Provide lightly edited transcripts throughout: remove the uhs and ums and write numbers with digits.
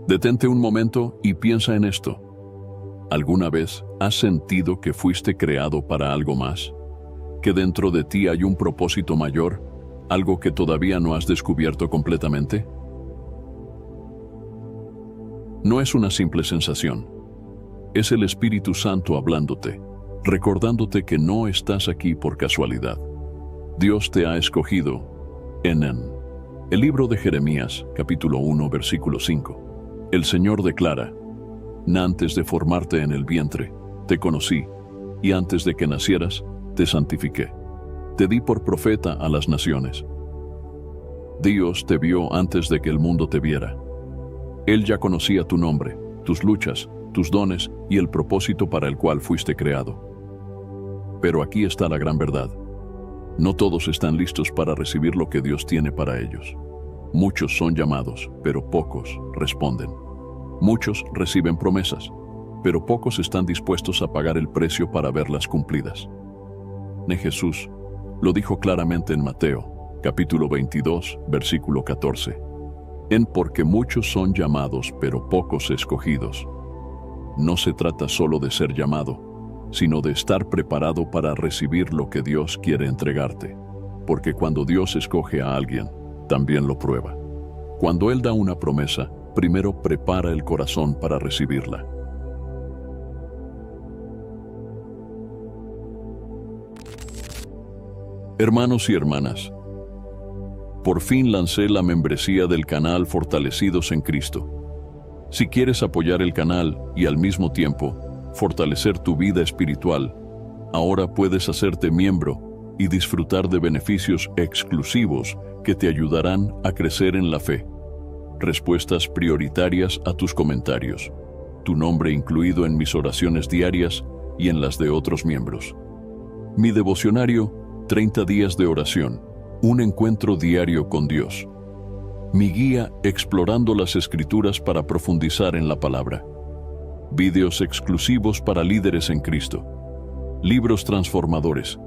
Detente un momento y piensa en esto. ¿Alguna vez has sentido que fuiste creado para algo más? ¿Que dentro de ti hay un propósito mayor, algo que todavía no has descubierto completamente? No es una simple sensación. Es el Espíritu Santo hablándote, recordándote que no estás aquí por casualidad. Dios te ha escogido en el libro de Jeremías, capítulo 1, versículo 5. El Señor declara: antes de formarte en el vientre, te conocí, y antes de que nacieras, te santifiqué. Te di por profeta a las naciones. Dios te vio antes de que el mundo te viera. Él ya conocía tu nombre, tus luchas, tus dones y el propósito para el cual fuiste creado. Pero aquí está la gran verdad. No todos están listos para recibir lo que Dios tiene para ellos. Muchos son llamados, pero pocos responden. Muchos reciben promesas, pero pocos están dispuestos a pagar el precio para verlas cumplidas. Jesús lo dijo claramente en Mateo, capítulo 22, versículo 14. Porque muchos son llamados, pero pocos escogidos. No se trata solo de ser llamado, sino de estar preparado para recibir lo que Dios quiere entregarte. Porque cuando Dios escoge a alguien, también lo prueba. Cuando Él da una promesa, primero prepara el corazón para recibirla. Hermanos y hermanas, por fin lancé la membresía del canal Fortalecidos en Cristo. Si quieres apoyar el canal y al mismo tiempo fortalecer tu vida espiritual, ahora puedes hacerte miembro y disfrutar de beneficios exclusivos que te ayudarán a crecer en la fe. Respuestas prioritarias a tus comentarios, tu nombre incluido en mis oraciones diarias y en las de otros miembros. Mi devocionario, 30 días de oración, un encuentro diario con Dios. Mi guía explorando las Escrituras para profundizar en la palabra. Videos exclusivos para líderes en Cristo. Libros transformadores.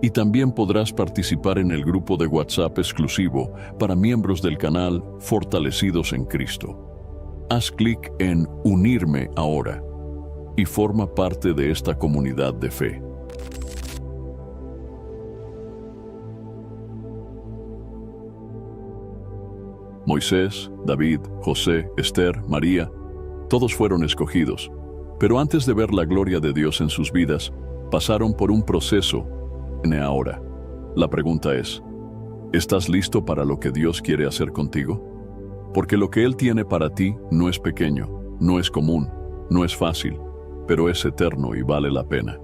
Y también podrás participar en el grupo de WhatsApp exclusivo para miembros del canal Fortalecidos en Cristo. Haz clic en Unirme ahora y forma parte de esta comunidad de fe. Moisés, David, José, Esther, María, todos fueron escogidos, pero antes de ver la gloria de Dios en sus vidas, pasaron por un proceso. Ahora, la pregunta es, ¿estás listo para lo que Dios quiere hacer contigo? Porque lo que Él tiene para ti no es pequeño, no es común, no es fácil, pero es eterno y vale la pena.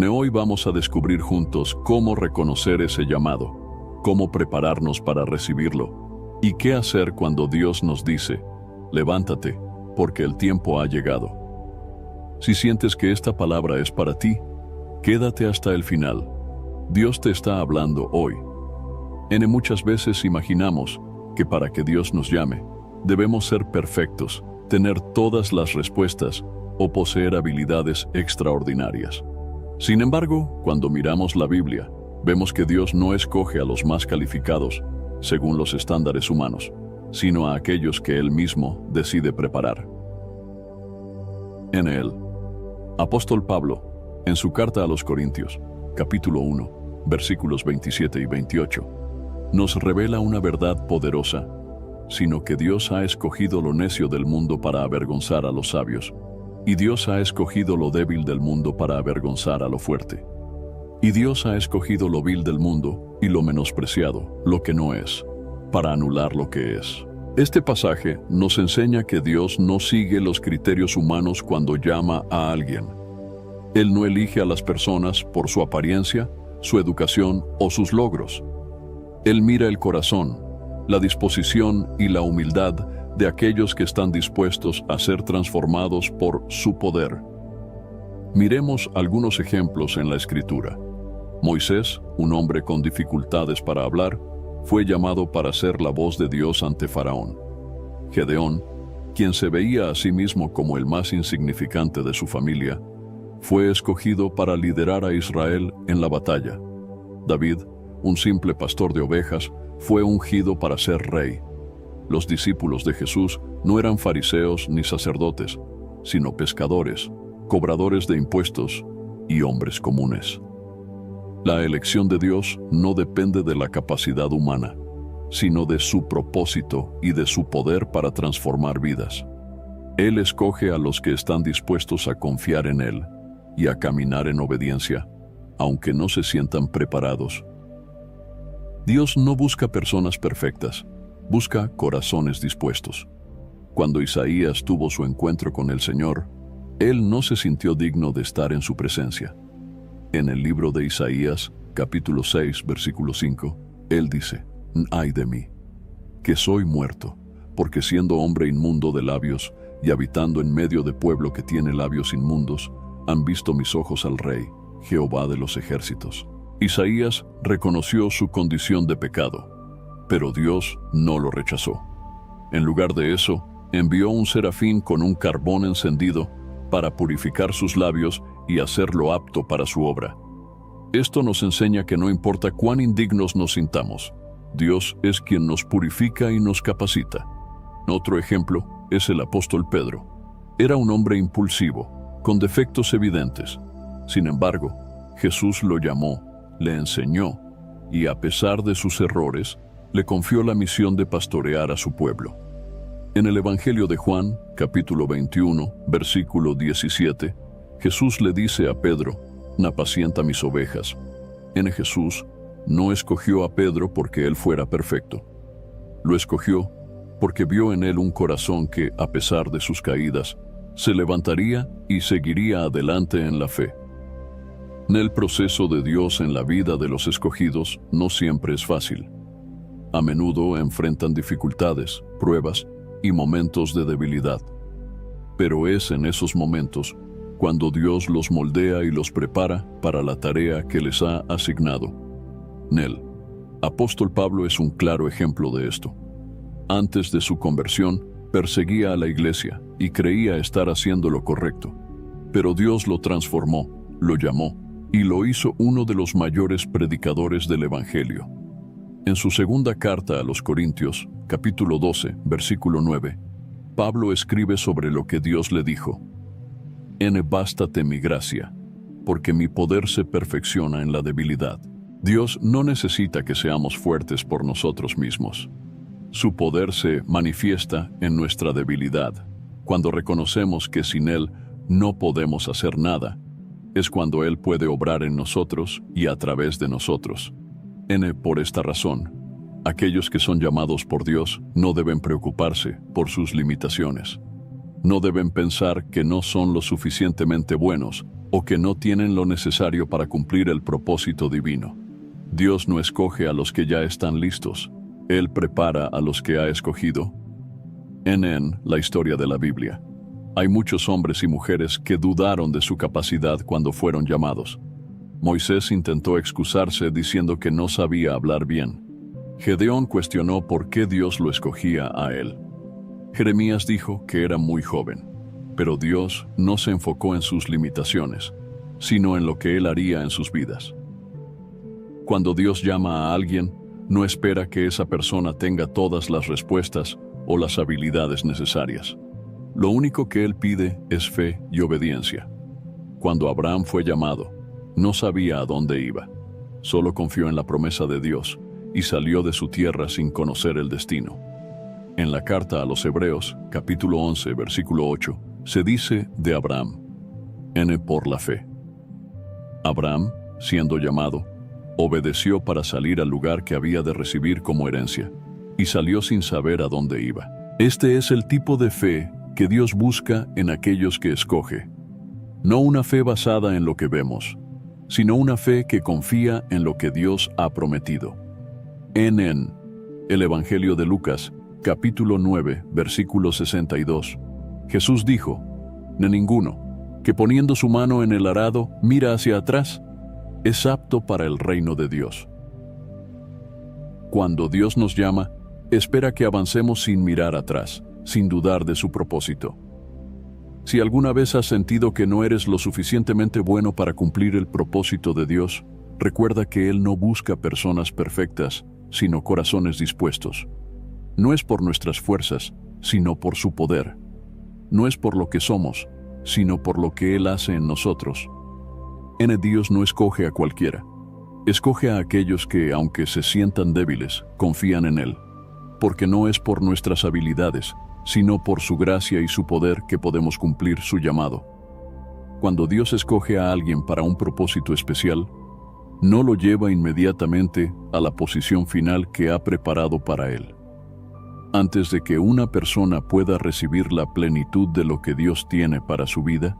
Hoy vamos a descubrir juntos cómo reconocer ese llamado, cómo prepararnos para recibirlo, y qué hacer cuando Dios nos dice, levántate, porque el tiempo ha llegado. Si sientes que esta palabra es para ti, quédate hasta el final. Dios te está hablando hoy. Muchas veces imaginamos que para que Dios nos llame, debemos ser perfectos, tener todas las respuestas o poseer habilidades extraordinarias. Sin embargo, cuando miramos la Biblia, vemos que Dios no escoge a los más calificados, según los estándares humanos, sino a aquellos que Él mismo decide preparar. Apóstol Pablo, en su carta a los Corintios, capítulo 1, versículos 27 y 28, nos revela una verdad poderosa, sino que Dios ha escogido lo necio del mundo para avergonzar a los sabios, y Dios ha escogido lo débil del mundo para avergonzar a lo fuerte. Y Dios ha escogido lo vil del mundo y lo menospreciado, lo que no es, para anular lo que es. Este pasaje nos enseña que Dios no sigue los criterios humanos cuando llama a alguien. Él no elige a las personas por su apariencia, su educación o sus logros. Él mira el corazón, la disposición y la humildad de aquellos que están dispuestos a ser transformados por su poder. Miremos algunos ejemplos en la Escritura. Moisés, un hombre con dificultades para hablar, fue llamado para ser la voz de Dios ante Faraón. Gedeón, quien se veía a sí mismo como el más insignificante de su familia, fue escogido para liderar a Israel en la batalla. David, un simple pastor de ovejas, fue ungido para ser rey. Los discípulos de Jesús no eran fariseos ni sacerdotes, sino pescadores, cobradores de impuestos y hombres comunes. La elección de Dios no depende de la capacidad humana, sino de su propósito y de su poder para transformar vidas. Él escoge a los que están dispuestos a confiar en Él y a caminar en obediencia, aunque no se sientan preparados. Dios no busca personas perfectas, busca corazones dispuestos. Cuando Isaías tuvo su encuentro con el Señor, él no se sintió digno de estar en su presencia. En el libro de Isaías, capítulo 6, versículo 5, él dice: «Ay de mí, que soy muerto, porque siendo hombre inmundo de labios y habitando en medio de pueblo que tiene labios inmundos, han visto mis ojos al Rey, Jehová de los ejércitos». Isaías reconoció su condición de pecado, pero Dios no lo rechazó. En lugar de eso, envió un serafín con un carbón encendido para purificar sus labios y hacerlo apto para su obra. Esto nos enseña que no importa cuán indignos nos sintamos, Dios es quien nos purifica y nos capacita. Otro ejemplo es el apóstol Pedro. Era un hombre impulsivo, con defectos evidentes. Sin embargo, Jesús lo llamó, le enseñó y, a pesar de sus errores, le confió la misión de pastorear a su pueblo. En el Evangelio de Juan, capítulo 21, versículo 17, Jesús le dice a Pedro: «Apacienta mis ovejas». Jesús no escogió a Pedro porque él fuera perfecto. Lo escogió porque vio en él un corazón que, a pesar de sus caídas, se levantaría y seguiría adelante en la fe. El proceso de Dios en la vida de los escogidos no siempre es fácil. A menudo enfrentan dificultades, pruebas y momentos de debilidad. Pero es en esos momentos cuando Dios los moldea y los prepara para la tarea que les ha asignado. El apóstol Pablo es un claro ejemplo de esto. Antes de su conversión, perseguía a la iglesia y creía estar haciendo lo correcto. Pero Dios lo transformó, lo llamó y lo hizo uno de los mayores predicadores del Evangelio. En su segunda carta a los Corintios, capítulo 12, versículo 9, Pablo escribe sobre lo que Dios le dijo: «Bástate mi gracia, porque mi poder se perfecciona en la debilidad». Dios no necesita que seamos fuertes por nosotros mismos. Su poder se manifiesta en nuestra debilidad. Cuando reconocemos que sin Él no podemos hacer nada, es cuando Él puede obrar en nosotros y a través de nosotros. Por esta razón, aquellos que son llamados por Dios no deben preocuparse por sus limitaciones. No deben pensar que no son lo suficientemente buenos o que no tienen lo necesario para cumplir el propósito divino. Dios no escoge a los que ya están listos. Él prepara a los que ha escogido. En la historia de la Biblia, hay muchos hombres y mujeres que dudaron de su capacidad cuando fueron llamados. Moisés intentó excusarse diciendo que no sabía hablar bien. Gedeón cuestionó por qué Dios lo escogía a él. Jeremías dijo que era muy joven, pero Dios no se enfocó en sus limitaciones, sino en lo que Él haría en sus vidas. Cuando Dios llama a alguien, no espera que esa persona tenga todas las respuestas o las habilidades necesarias. Lo único que Él pide es fe y obediencia. Cuando Abraham fue llamado, no sabía a dónde iba. Solo confió en la promesa de Dios y salió de su tierra sin conocer el destino. En la carta a los Hebreos, capítulo 11, versículo 8, se dice de Abraham: por la fe. Abraham, siendo llamado, obedeció para salir al lugar que había de recibir como herencia, y salió sin saber a dónde iba. Este es el tipo de fe que Dios busca en aquellos que escoge. No una fe basada en lo que vemos, sino una fe que confía en lo que Dios ha prometido. En el Evangelio de Lucas, capítulo 9, versículo 62, Jesús dijo: ninguno que poniendo su mano en el arado mira hacia atrás es apto para el reino de Dios. Cuando Dios nos llama, espera que avancemos sin mirar atrás, sin dudar de su propósito. Si alguna vez has sentido que no eres lo suficientemente bueno para cumplir el propósito de Dios, recuerda que Él no busca personas perfectas, sino corazones dispuestos. No es por nuestras fuerzas, sino por su poder. No es por lo que somos, sino por lo que Él hace en nosotros. Dios no escoge a cualquiera. Escoge a aquellos que, aunque se sientan débiles, confían en Él. Porque no es por nuestras habilidades, sino por su gracia y su poder que podemos cumplir su llamado. Cuando Dios escoge a alguien para un propósito especial, no lo lleva inmediatamente a la posición final que ha preparado para él. Antes de que una persona pueda recibir la plenitud de lo que Dios tiene para su vida,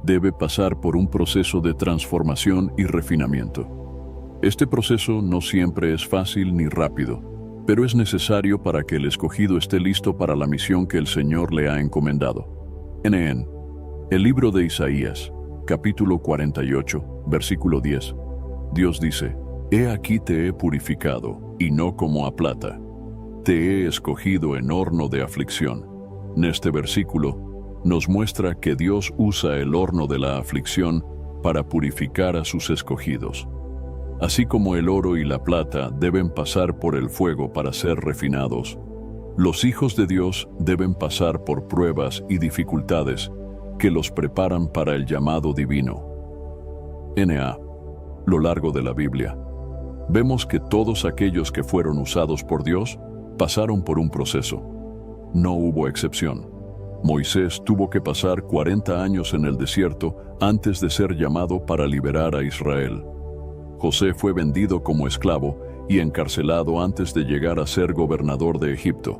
debe pasar por un proceso de transformación y refinamiento. Este proceso no siempre es fácil ni rápido, pero es necesario para que el escogido esté listo para la misión que el Señor le ha encomendado. En el libro de Isaías, capítulo 48, versículo 10, Dios dice: «He aquí te he purificado, y no como a plata. Te he escogido en horno de aflicción». En este versículo nos muestra que Dios usa el horno de la aflicción para purificar a sus escogidos. Así como el oro y la plata deben pasar por el fuego para ser refinados, los hijos de Dios deben pasar por pruebas y dificultades que los preparan para el llamado divino. A lo largo de la Biblia, vemos que todos aquellos que fueron usados por Dios pasaron por un proceso. No hubo excepción. Moisés tuvo que pasar 40 años en el desierto antes de ser llamado para liberar a Israel. José fue vendido como esclavo y encarcelado antes de llegar a ser gobernador de Egipto.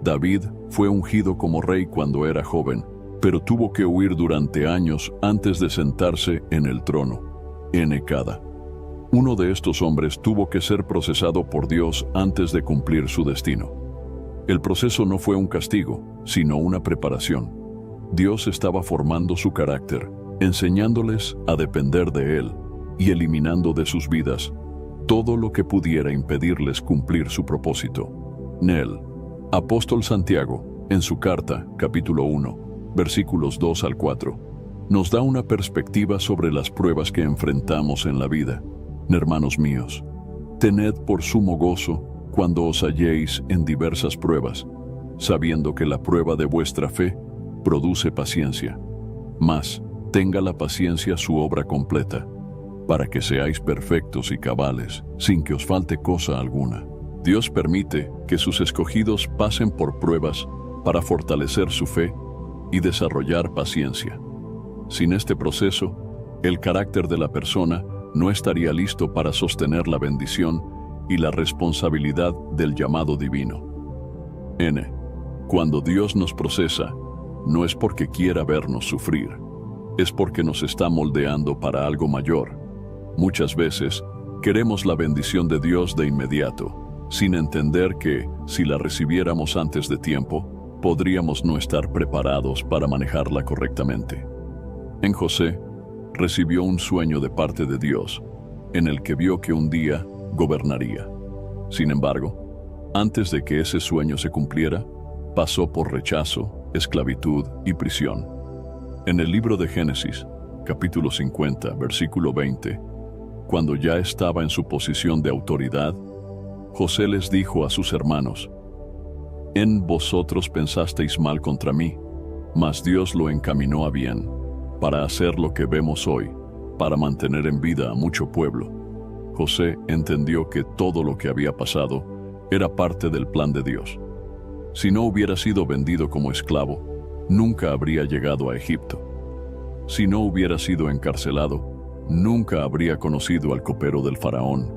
David fue ungido como rey cuando era joven, pero tuvo que huir durante años antes de sentarse en el trono. Cada uno de estos hombres tuvo que ser procesado por Dios antes de cumplir su destino. El proceso no fue un castigo, sino una preparación. Dios estaba formando su carácter, enseñándoles a depender de Él y eliminando de sus vidas todo lo que pudiera impedirles cumplir su propósito. El apóstol Santiago, en su carta, capítulo 1, versículos 2 al 4, nos da una perspectiva sobre las pruebas que enfrentamos en la vida. Hermanos míos, tened por sumo gozo cuando os halléis en diversas pruebas, sabiendo que la prueba de vuestra fe produce paciencia. Mas tenga la paciencia su obra completa, para que seáis perfectos y cabales, sin que os falte cosa alguna. Dios permite que sus escogidos pasen por pruebas para fortalecer su fe y desarrollar paciencia. Sin este proceso, el carácter de la persona no estaría listo para sostener la bendición y la responsabilidad del llamado divino. Cuando Dios nos procesa, no es porque quiera vernos sufrir, es porque nos está moldeando para algo mayor. Muchas veces, queremos la bendición de Dios de inmediato, sin entender que, si la recibiéramos antes de tiempo, podríamos no estar preparados para manejarla correctamente. José recibió un sueño de parte de Dios, en el que vio que un día gobernaría. Sin embargo, antes de que ese sueño se cumpliera, pasó por rechazo, esclavitud y prisión. En el libro de Génesis, capítulo 50, versículo 20, cuando ya estaba en su posición de autoridad, José les dijo a sus hermanos: vosotros pensasteis mal contra mí, mas Dios lo encaminó a bien, para hacer lo que vemos hoy, para mantener en vida a mucho pueblo. José entendió que todo lo que había pasado era parte del plan de Dios. Si no hubiera sido vendido como esclavo, nunca habría llegado a Egipto. Si no hubiera sido encarcelado, nunca habría conocido al copero del faraón.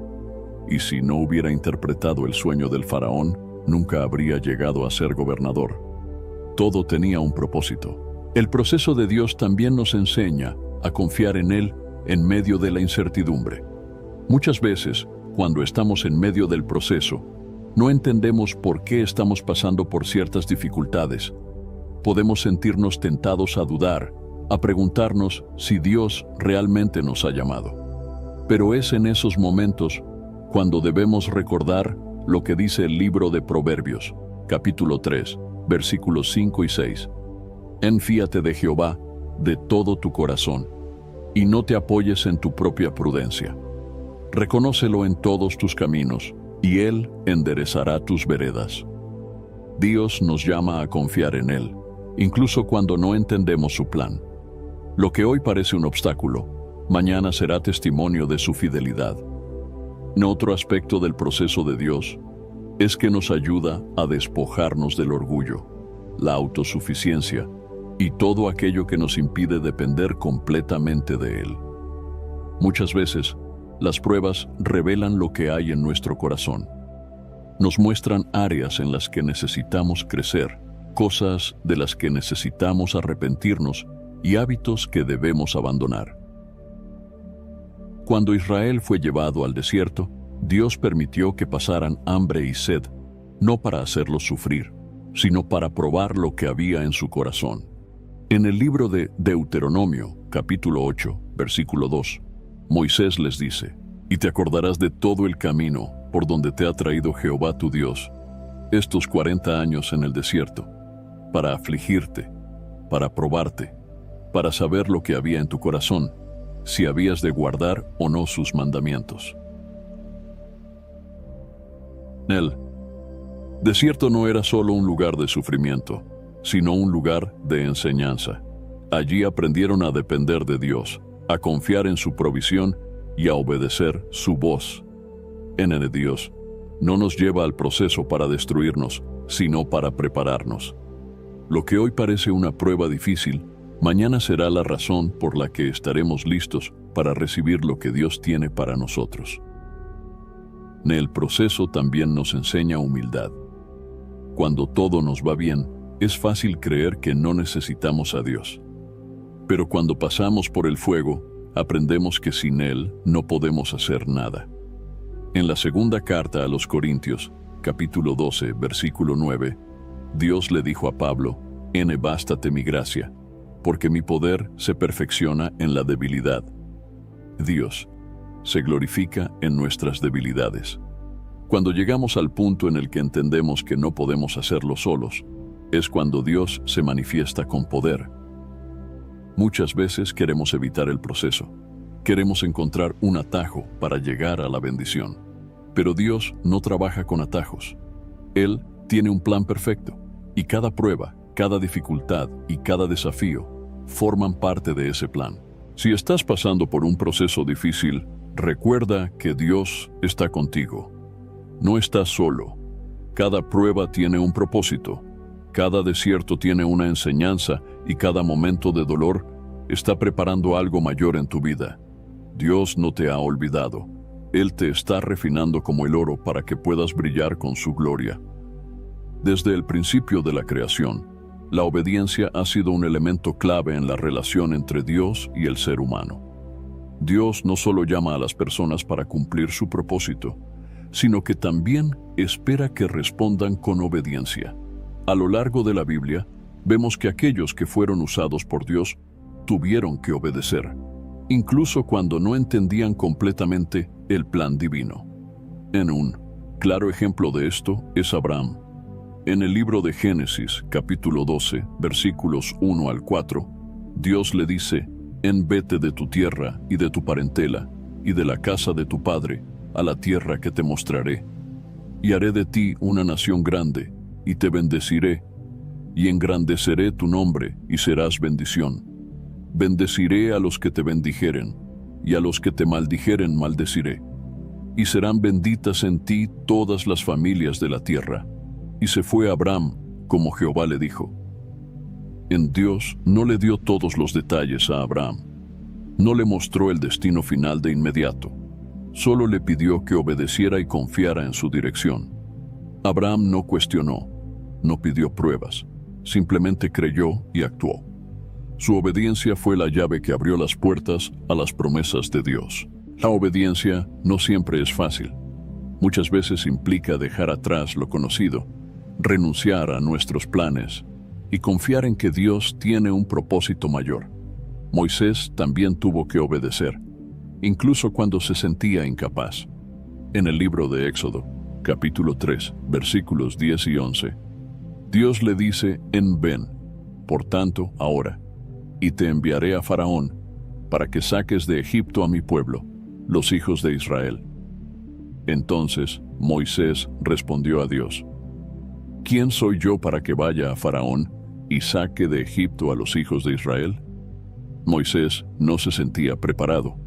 Y si no hubiera interpretado el sueño del faraón, nunca habría llegado a ser gobernador. Todo tenía un propósito. El proceso de Dios también nos enseña a confiar en Él en medio de la incertidumbre. Muchas veces, cuando estamos en medio del proceso, no entendemos por qué estamos pasando por ciertas dificultades. Podemos sentirnos tentados a dudar, a preguntarnos si Dios realmente nos ha llamado. Pero es en esos momentos cuando debemos recordar lo que dice el libro de Proverbios, capítulo 3, versículos 5 y 6. Fíate de Jehová de todo tu corazón, y no te apoyes en tu propia prudencia. Reconócelo en todos tus caminos, y Él enderezará tus veredas. Dios nos llama a confiar en Él, incluso cuando no entendemos su plan. Lo que hoy parece un obstáculo, mañana será testimonio de su fidelidad. Otro aspecto del proceso de Dios es que nos ayuda a despojarnos del orgullo, la autosuficiencia y todo aquello que nos impide depender completamente de Él. Muchas veces, las pruebas revelan lo que hay en nuestro corazón. Nos muestran áreas en las que necesitamos crecer, cosas de las que necesitamos arrepentirnos y hábitos que debemos abandonar. Cuando Israel fue llevado al desierto, Dios permitió que pasaran hambre y sed, no para hacerlos sufrir, sino para probar lo que había en su corazón. En el libro de Deuteronomio, capítulo 8, versículo 2, Moisés les dice: «Y te acordarás de todo el camino por donde te ha traído Jehová tu Dios, estos 40 años en el desierto, para afligirte, para probarte, para saber lo que había en tu corazón, si habías de guardar o no sus mandamientos». El desierto no era solo un lugar de sufrimiento, sino un lugar de enseñanza. Allí aprendieron a depender de Dios, a confiar en su provisión y a obedecer su voz. En Dios no nos lleva al proceso para destruirnos, sino para prepararnos. Lo que hoy parece una prueba difícil, mañana será la razón por la que estaremos listos para recibir lo que Dios tiene para nosotros. El proceso también nos enseña humildad. Cuando todo nos va bien, es fácil creer que no necesitamos a Dios. Pero cuando pasamos por el fuego, aprendemos que sin Él no podemos hacer nada. En la segunda carta a los Corintios, capítulo 12, versículo 9, Dios le dijo a Pablo: «Bástate mi gracia, porque mi poder se perfecciona en la debilidad». Dios se glorifica en nuestras debilidades. Cuando llegamos al punto en el que entendemos que no podemos hacerlo solos, es cuando Dios se manifiesta con poder. Muchas veces queremos evitar el proceso. Queremos encontrar un atajo para llegar a la bendición. Pero Dios no trabaja con atajos. Él tiene un plan perfecto, y cada prueba, cada dificultad y cada desafío forman parte de ese plan. Si estás pasando por un proceso difícil, recuerda que Dios está contigo. No estás solo. Cada prueba tiene un propósito. Cada desierto tiene una enseñanza y cada momento de dolor está preparando algo mayor en tu vida. Dios no te ha olvidado. Él te está refinando como el oro para que puedas brillar con su gloria. Desde el principio de la creación, la obediencia ha sido un elemento clave en la relación entre Dios y el ser humano. Dios no solo llama a las personas para cumplir su propósito, sino que también espera que respondan con obediencia. A lo largo de la Biblia, vemos que aquellos que fueron usados por Dios tuvieron que obedecer, incluso cuando no entendían completamente el plan divino. Un claro ejemplo de esto es Abraham. En el libro de Génesis, capítulo 12, versículos 1 al 4, Dios le dice: «Vete de tu tierra y de tu parentela, y de la casa de tu padre, a la tierra que te mostraré. Y haré de ti una nación grande, y te bendeciré, y engrandeceré tu nombre, y serás bendición. Bendeciré a los que te bendijeren, y a los que te maldijeren maldeciré. Y serán benditas en ti todas las familias de la tierra». Y se fue Abraham, como Jehová le dijo. Dios no le dio todos los detalles a Abraham. No le mostró el destino final de inmediato. Solo le pidió que obedeciera y confiara en su dirección. Abraham no cuestionó, no pidió pruebas, simplemente creyó y actuó. Su obediencia fue la llave que abrió las puertas a las promesas de Dios. La obediencia no siempre es fácil. Muchas veces implica dejar atrás lo conocido, renunciar a nuestros planes y confiar en que Dios tiene un propósito mayor. Moisés también tuvo que obedecer, incluso cuando se sentía incapaz. En el libro de Éxodo, capítulo 3, versículos 10 y 11, Dios le dice: «Ven, por tanto, ahora, y te enviaré a Faraón, para que saques de Egipto a mi pueblo, los hijos de Israel». Entonces Moisés respondió a Dios: ¿Quién soy yo para que vaya a Faraón y saque de Egipto a los hijos de Israel? Moisés no se sentía preparado,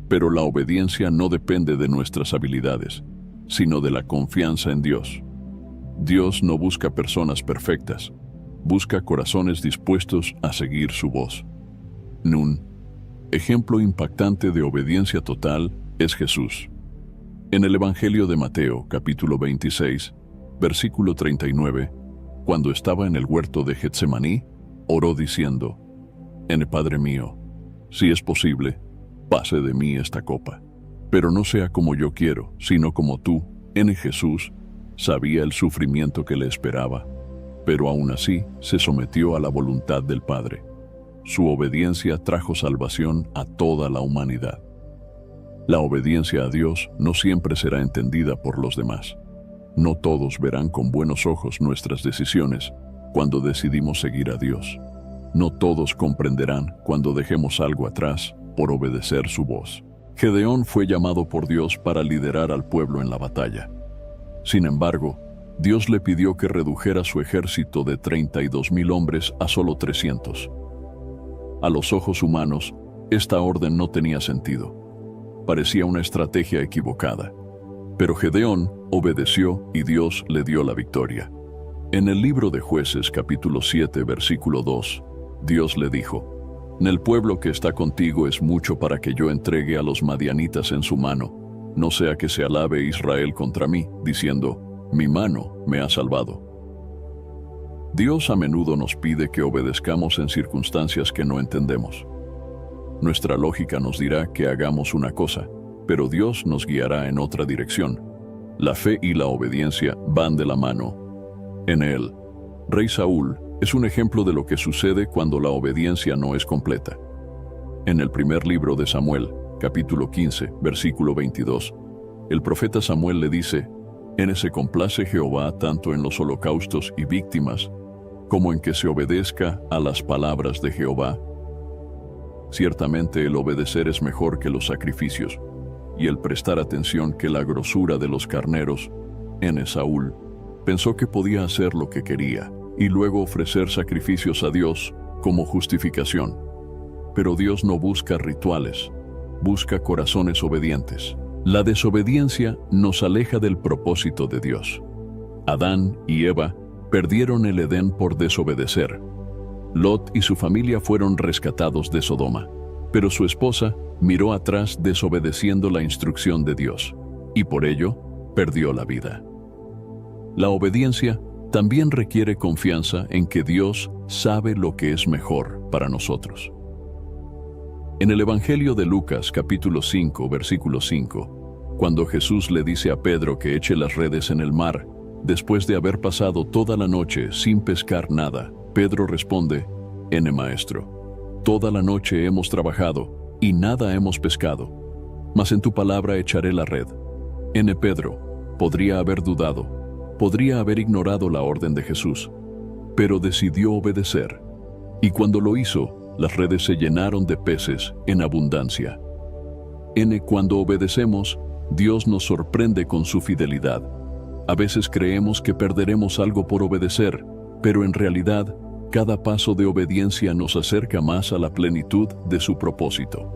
pero la obediencia no depende de nuestras habilidades, sino de la confianza en Dios. Dios no busca personas perfectas, busca corazones dispuestos a seguir su voz. Nun, ejemplo impactante de obediencia total, es Jesús. En el Evangelio de Mateo, capítulo 26, versículo 39, cuando estaba en el huerto de Getsemaní, oró diciendo: Padre mío, si es posible, pase de mí esta copa, pero no sea como yo quiero, sino como tú. Jesús sabía el sufrimiento que le esperaba, pero aún así se sometió a la voluntad del Padre. Su obediencia trajo salvación a toda la humanidad. La obediencia a Dios no siempre será entendida por los demás. No todos verán con buenos ojos nuestras decisiones cuando decidimos seguir a Dios. No todos comprenderán cuando dejemos algo atrás por obedecer su voz. Gedeón fue llamado por Dios para liderar al pueblo en la batalla. Sin embargo, Dios le pidió que redujera su ejército de 32,000 hombres a solo 300. A los ojos humanos, esta orden no tenía sentido. Parecía una estrategia equivocada. Pero Gedeón obedeció y Dios le dio la victoria. En el libro de Jueces, capítulo 7, versículo 2, Dios le dijo: El pueblo que está contigo es mucho para que yo entregue a los madianitas en su mano, no sea que se alabe Israel contra mí, diciendo: mi mano me ha salvado. Dios a menudo nos pide que obedezcamos en circunstancias que no entendemos. Nuestra lógica nos dirá que hagamos una cosa, pero Dios nos guiará en otra dirección. La fe y la obediencia van de la mano. En él, Rey Saúl es un ejemplo de lo que sucede cuando la obediencia no es completa. En el primer libro de Samuel, capítulo 15, versículo 22, el profeta Samuel le dice: se complace Jehová tanto en los holocaustos y víctimas, como en que se obedezca a las palabras de Jehová. Ciertamente el obedecer es mejor que los sacrificios, y el prestar atención que la grosura de los carneros. Saúl pensó que podía hacer lo que quería, y luego ofrecer sacrificios a Dios como justificación. Pero Dios no busca rituales, busca corazones obedientes. La desobediencia nos aleja del propósito de Dios. Adán y Eva perdieron el Edén por desobedecer. Lot y su familia fueron rescatados de Sodoma, pero su esposa miró atrás desobedeciendo la instrucción de Dios, y por ello perdió la vida. La obediencia también requiere confianza en que Dios sabe lo que es mejor para nosotros. En el Evangelio de Lucas, capítulo 5, versículo 5, cuando Jesús le dice a Pedro que eche las redes en el mar, después de haber pasado toda la noche sin pescar nada, Pedro responde: Maestro, toda la noche hemos trabajado y nada hemos pescado, mas en tu palabra echaré la red. Pedro podría haber dudado, podría haber ignorado la orden de Jesús, pero decidió obedecer, y cuando lo hizo, las redes se llenaron de peces en abundancia. Cuando obedecemos, Dios nos sorprende con su fidelidad. A veces creemos que perderemos algo por obedecer, pero en realidad, cada paso de obediencia nos acerca más a la plenitud de su propósito.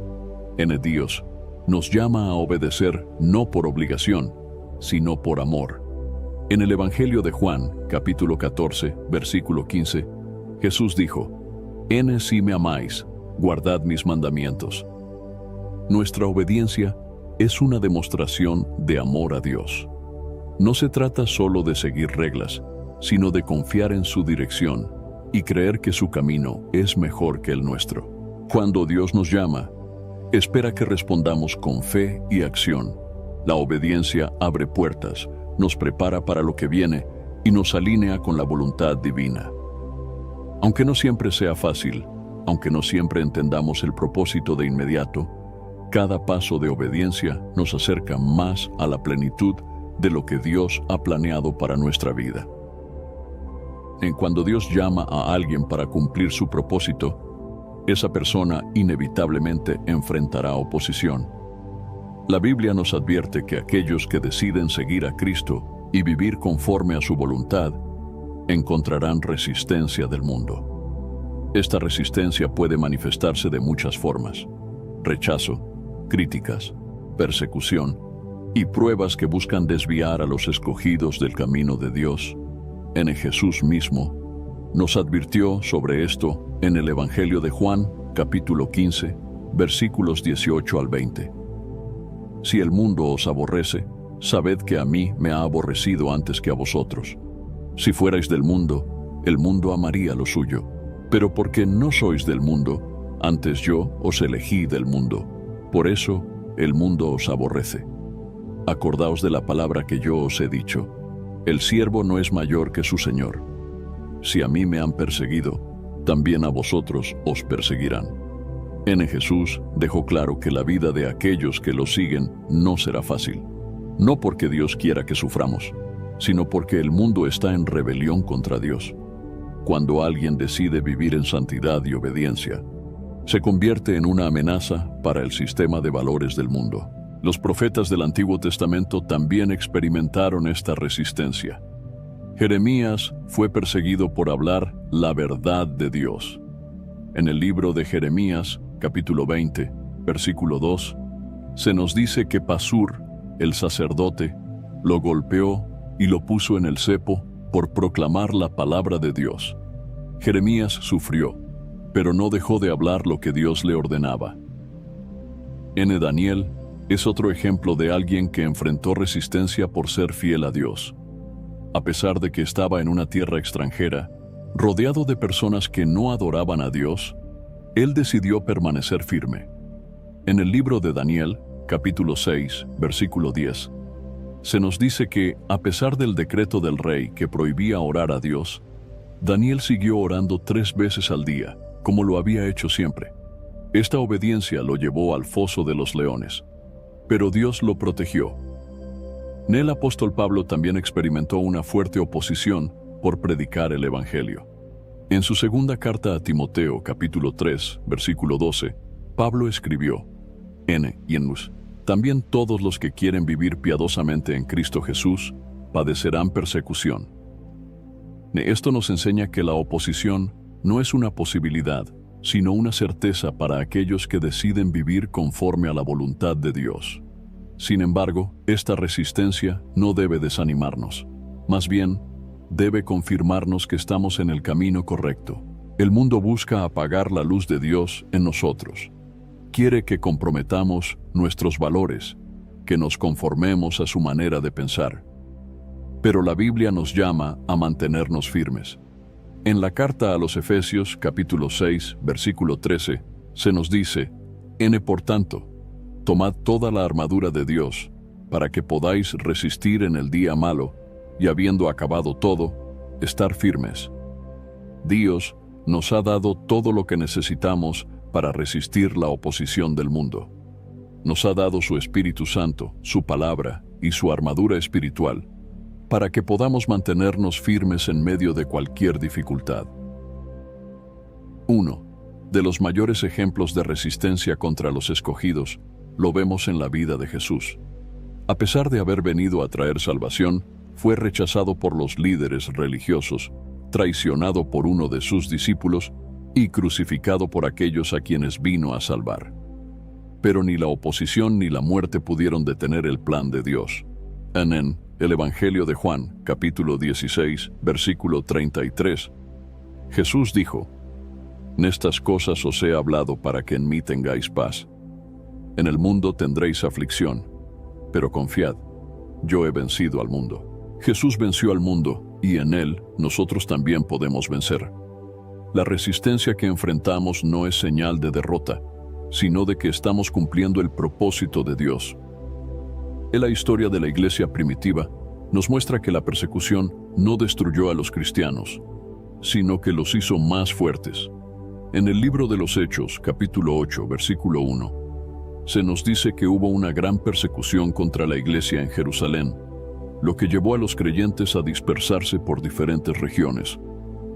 Dios nos llama a obedecer no por obligación, sino por amor. En el Evangelio de Juan, capítulo 14, versículo 15, Jesús dijo: si me amáis, guardad mis mandamientos. Nuestra obediencia es una demostración de amor a Dios. No se trata solo de seguir reglas, sino de confiar en su dirección y creer que su camino es mejor que el nuestro. Cuando Dios nos llama, espera que respondamos con fe y acción. La obediencia abre puertas, nos prepara para lo que viene y nos alinea con la voluntad divina. Aunque no siempre sea fácil, aunque no siempre entendamos el propósito de inmediato, cada paso de obediencia nos acerca más a la plenitud de lo que Dios ha planeado para nuestra vida. Cuando Dios llama a alguien para cumplir su propósito, esa persona inevitablemente enfrentará oposición. La Biblia nos advierte que aquellos que deciden seguir a Cristo y vivir conforme a su voluntad encontrarán resistencia del mundo. Esta resistencia puede manifestarse de muchas formas: rechazo, críticas, persecución y pruebas que buscan desviar a los escogidos del camino de Dios. En Jesús mismo nos advirtió sobre esto en el Evangelio de Juan, capítulo 15, versículos 18 al 20. Si el mundo os aborrece, sabed que a mí me ha aborrecido antes que a vosotros. Si fuerais del mundo, el mundo amaría lo suyo. Pero porque no sois del mundo, antes yo os elegí del mundo. Por eso el mundo os aborrece. Acordaos de la palabra que yo os he dicho: el siervo no es mayor que su señor. Si a mí me han perseguido, también a vosotros os perseguirán. En Jesús dejó claro que la vida de aquellos que lo siguen no será fácil. No porque Dios quiera que suframos, sino porque el mundo está en rebelión contra Dios. Cuando alguien decide vivir en santidad y obediencia, se convierte en una amenaza para el sistema de valores del mundo. Los profetas del Antiguo Testamento también experimentaron esta resistencia. Jeremías fue perseguido por hablar la verdad de Dios. En el libro de Jeremías, capítulo 20, versículo 2, se nos dice que Pasur, el sacerdote, lo golpeó y lo puso en el cepo por proclamar la palabra de Dios. Jeremías sufrió, pero no dejó de hablar lo que Dios le ordenaba. Daniel es otro ejemplo de alguien que enfrentó resistencia por ser fiel a Dios. A pesar de que estaba en una tierra extranjera, rodeado de personas que no adoraban a Dios, él decidió permanecer firme. En el libro de Daniel, capítulo 6, versículo 10, se nos dice que, a pesar del decreto del rey que prohibía orar a Dios, Daniel siguió orando 3 veces al día, como lo había hecho siempre. Esta obediencia lo llevó al foso de los leones, pero Dios lo protegió. El apóstol Pablo también experimentó una fuerte oposición por predicar el Evangelio. En su segunda carta a Timoteo, capítulo 3, versículo 12, Pablo escribió: también todos los que quieren vivir piadosamente en Cristo Jesús padecerán persecución. Esto nos enseña que la oposición no es una posibilidad, sino una certeza para aquellos que deciden vivir conforme a la voluntad de Dios. Sin embargo, esta resistencia no debe desanimarnos. Más bien, debe confirmarnos que estamos en el camino correcto. El mundo busca apagar la luz de Dios en nosotros. Quiere que comprometamos nuestros valores, que nos conformemos a su manera de pensar. Pero la Biblia nos llama a mantenernos firmes. En la carta a los Efesios, capítulo 6, versículo 13, se nos dice: por tanto, tomad toda la armadura de Dios, para que podáis resistir en el día malo, y habiendo acabado todo, estar firmes. Dios nos ha dado todo lo que necesitamos para resistir la oposición del mundo. Nos ha dado su Espíritu Santo, su palabra y su armadura espiritual, para que podamos mantenernos firmes en medio de cualquier dificultad. Uno de los mayores ejemplos de resistencia contra los escogidos lo vemos en la vida de Jesús. A pesar de haber venido a traer salvación, fue rechazado por los líderes religiosos, traicionado por uno de sus discípulos y crucificado por aquellos a quienes vino a salvar. Pero ni la oposición ni la muerte pudieron detener el plan de Dios. En el Evangelio de Juan, capítulo 16, versículo 33, Jesús dijo: estas cosas os he hablado para que en mí tengáis paz. En el mundo tendréis aflicción, pero confiad, yo he vencido al mundo. Jesús venció al mundo, y en él nosotros también podemos vencer. La resistencia que enfrentamos no es señal de derrota, sino de que estamos cumpliendo el propósito de Dios. En la historia de la iglesia primitiva nos muestra que la persecución no destruyó a los cristianos, sino que los hizo más fuertes. En el libro de los Hechos, capítulo 8, versículo 1, se nos dice que hubo una gran persecución contra la iglesia en Jerusalén, lo que llevó a los creyentes a dispersarse por diferentes regiones.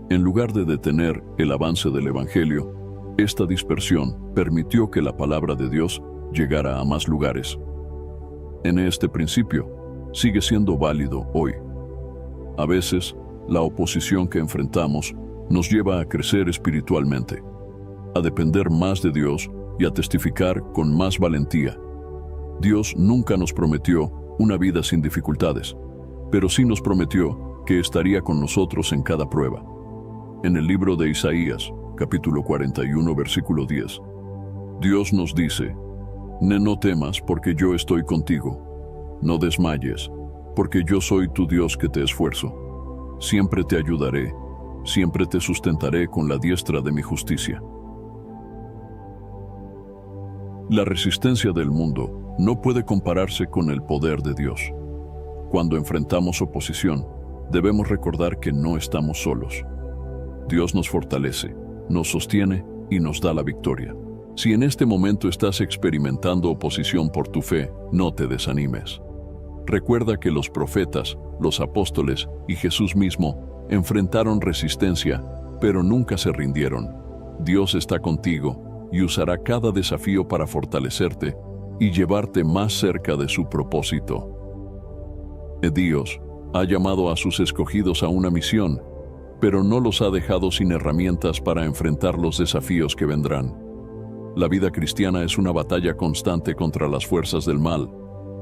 En lugar de detener el avance del Evangelio, esta dispersión permitió que la palabra de Dios llegara a más lugares. Este principio sigue siendo válido hoy. A veces, La oposición que enfrentamos nos lleva a crecer espiritualmente, a depender más de Dios y a testificar con más valentía. Dios nunca nos prometió una vida sin dificultades, pero sí nos prometió que estaría con nosotros en cada prueba. En el libro de Isaías, capítulo 41, versículo 10, Dios nos dice: No temas, porque yo estoy contigo. No desmayes, porque yo soy tu Dios que te esfuerzo. Siempre te ayudaré, siempre te sustentaré con la diestra de mi justicia. La resistencia del mundo no puede compararse con el poder de Dios. Cuando enfrentamos oposición, debemos recordar que no estamos solos. Dios nos fortalece, nos sostiene y nos da la victoria. Si en este momento estás experimentando oposición por tu fe, no te desanimes. Recuerda que los profetas, los apóstoles y Jesús mismo enfrentaron resistencia, pero nunca se rindieron. Dios está contigo y usará cada desafío para fortalecerte y llevarte más cerca de su propósito. Dios ha llamado a sus escogidos a una misión, pero no los ha dejado sin herramientas para enfrentar los desafíos que vendrán. La vida cristiana es una batalla constante contra las fuerzas del mal,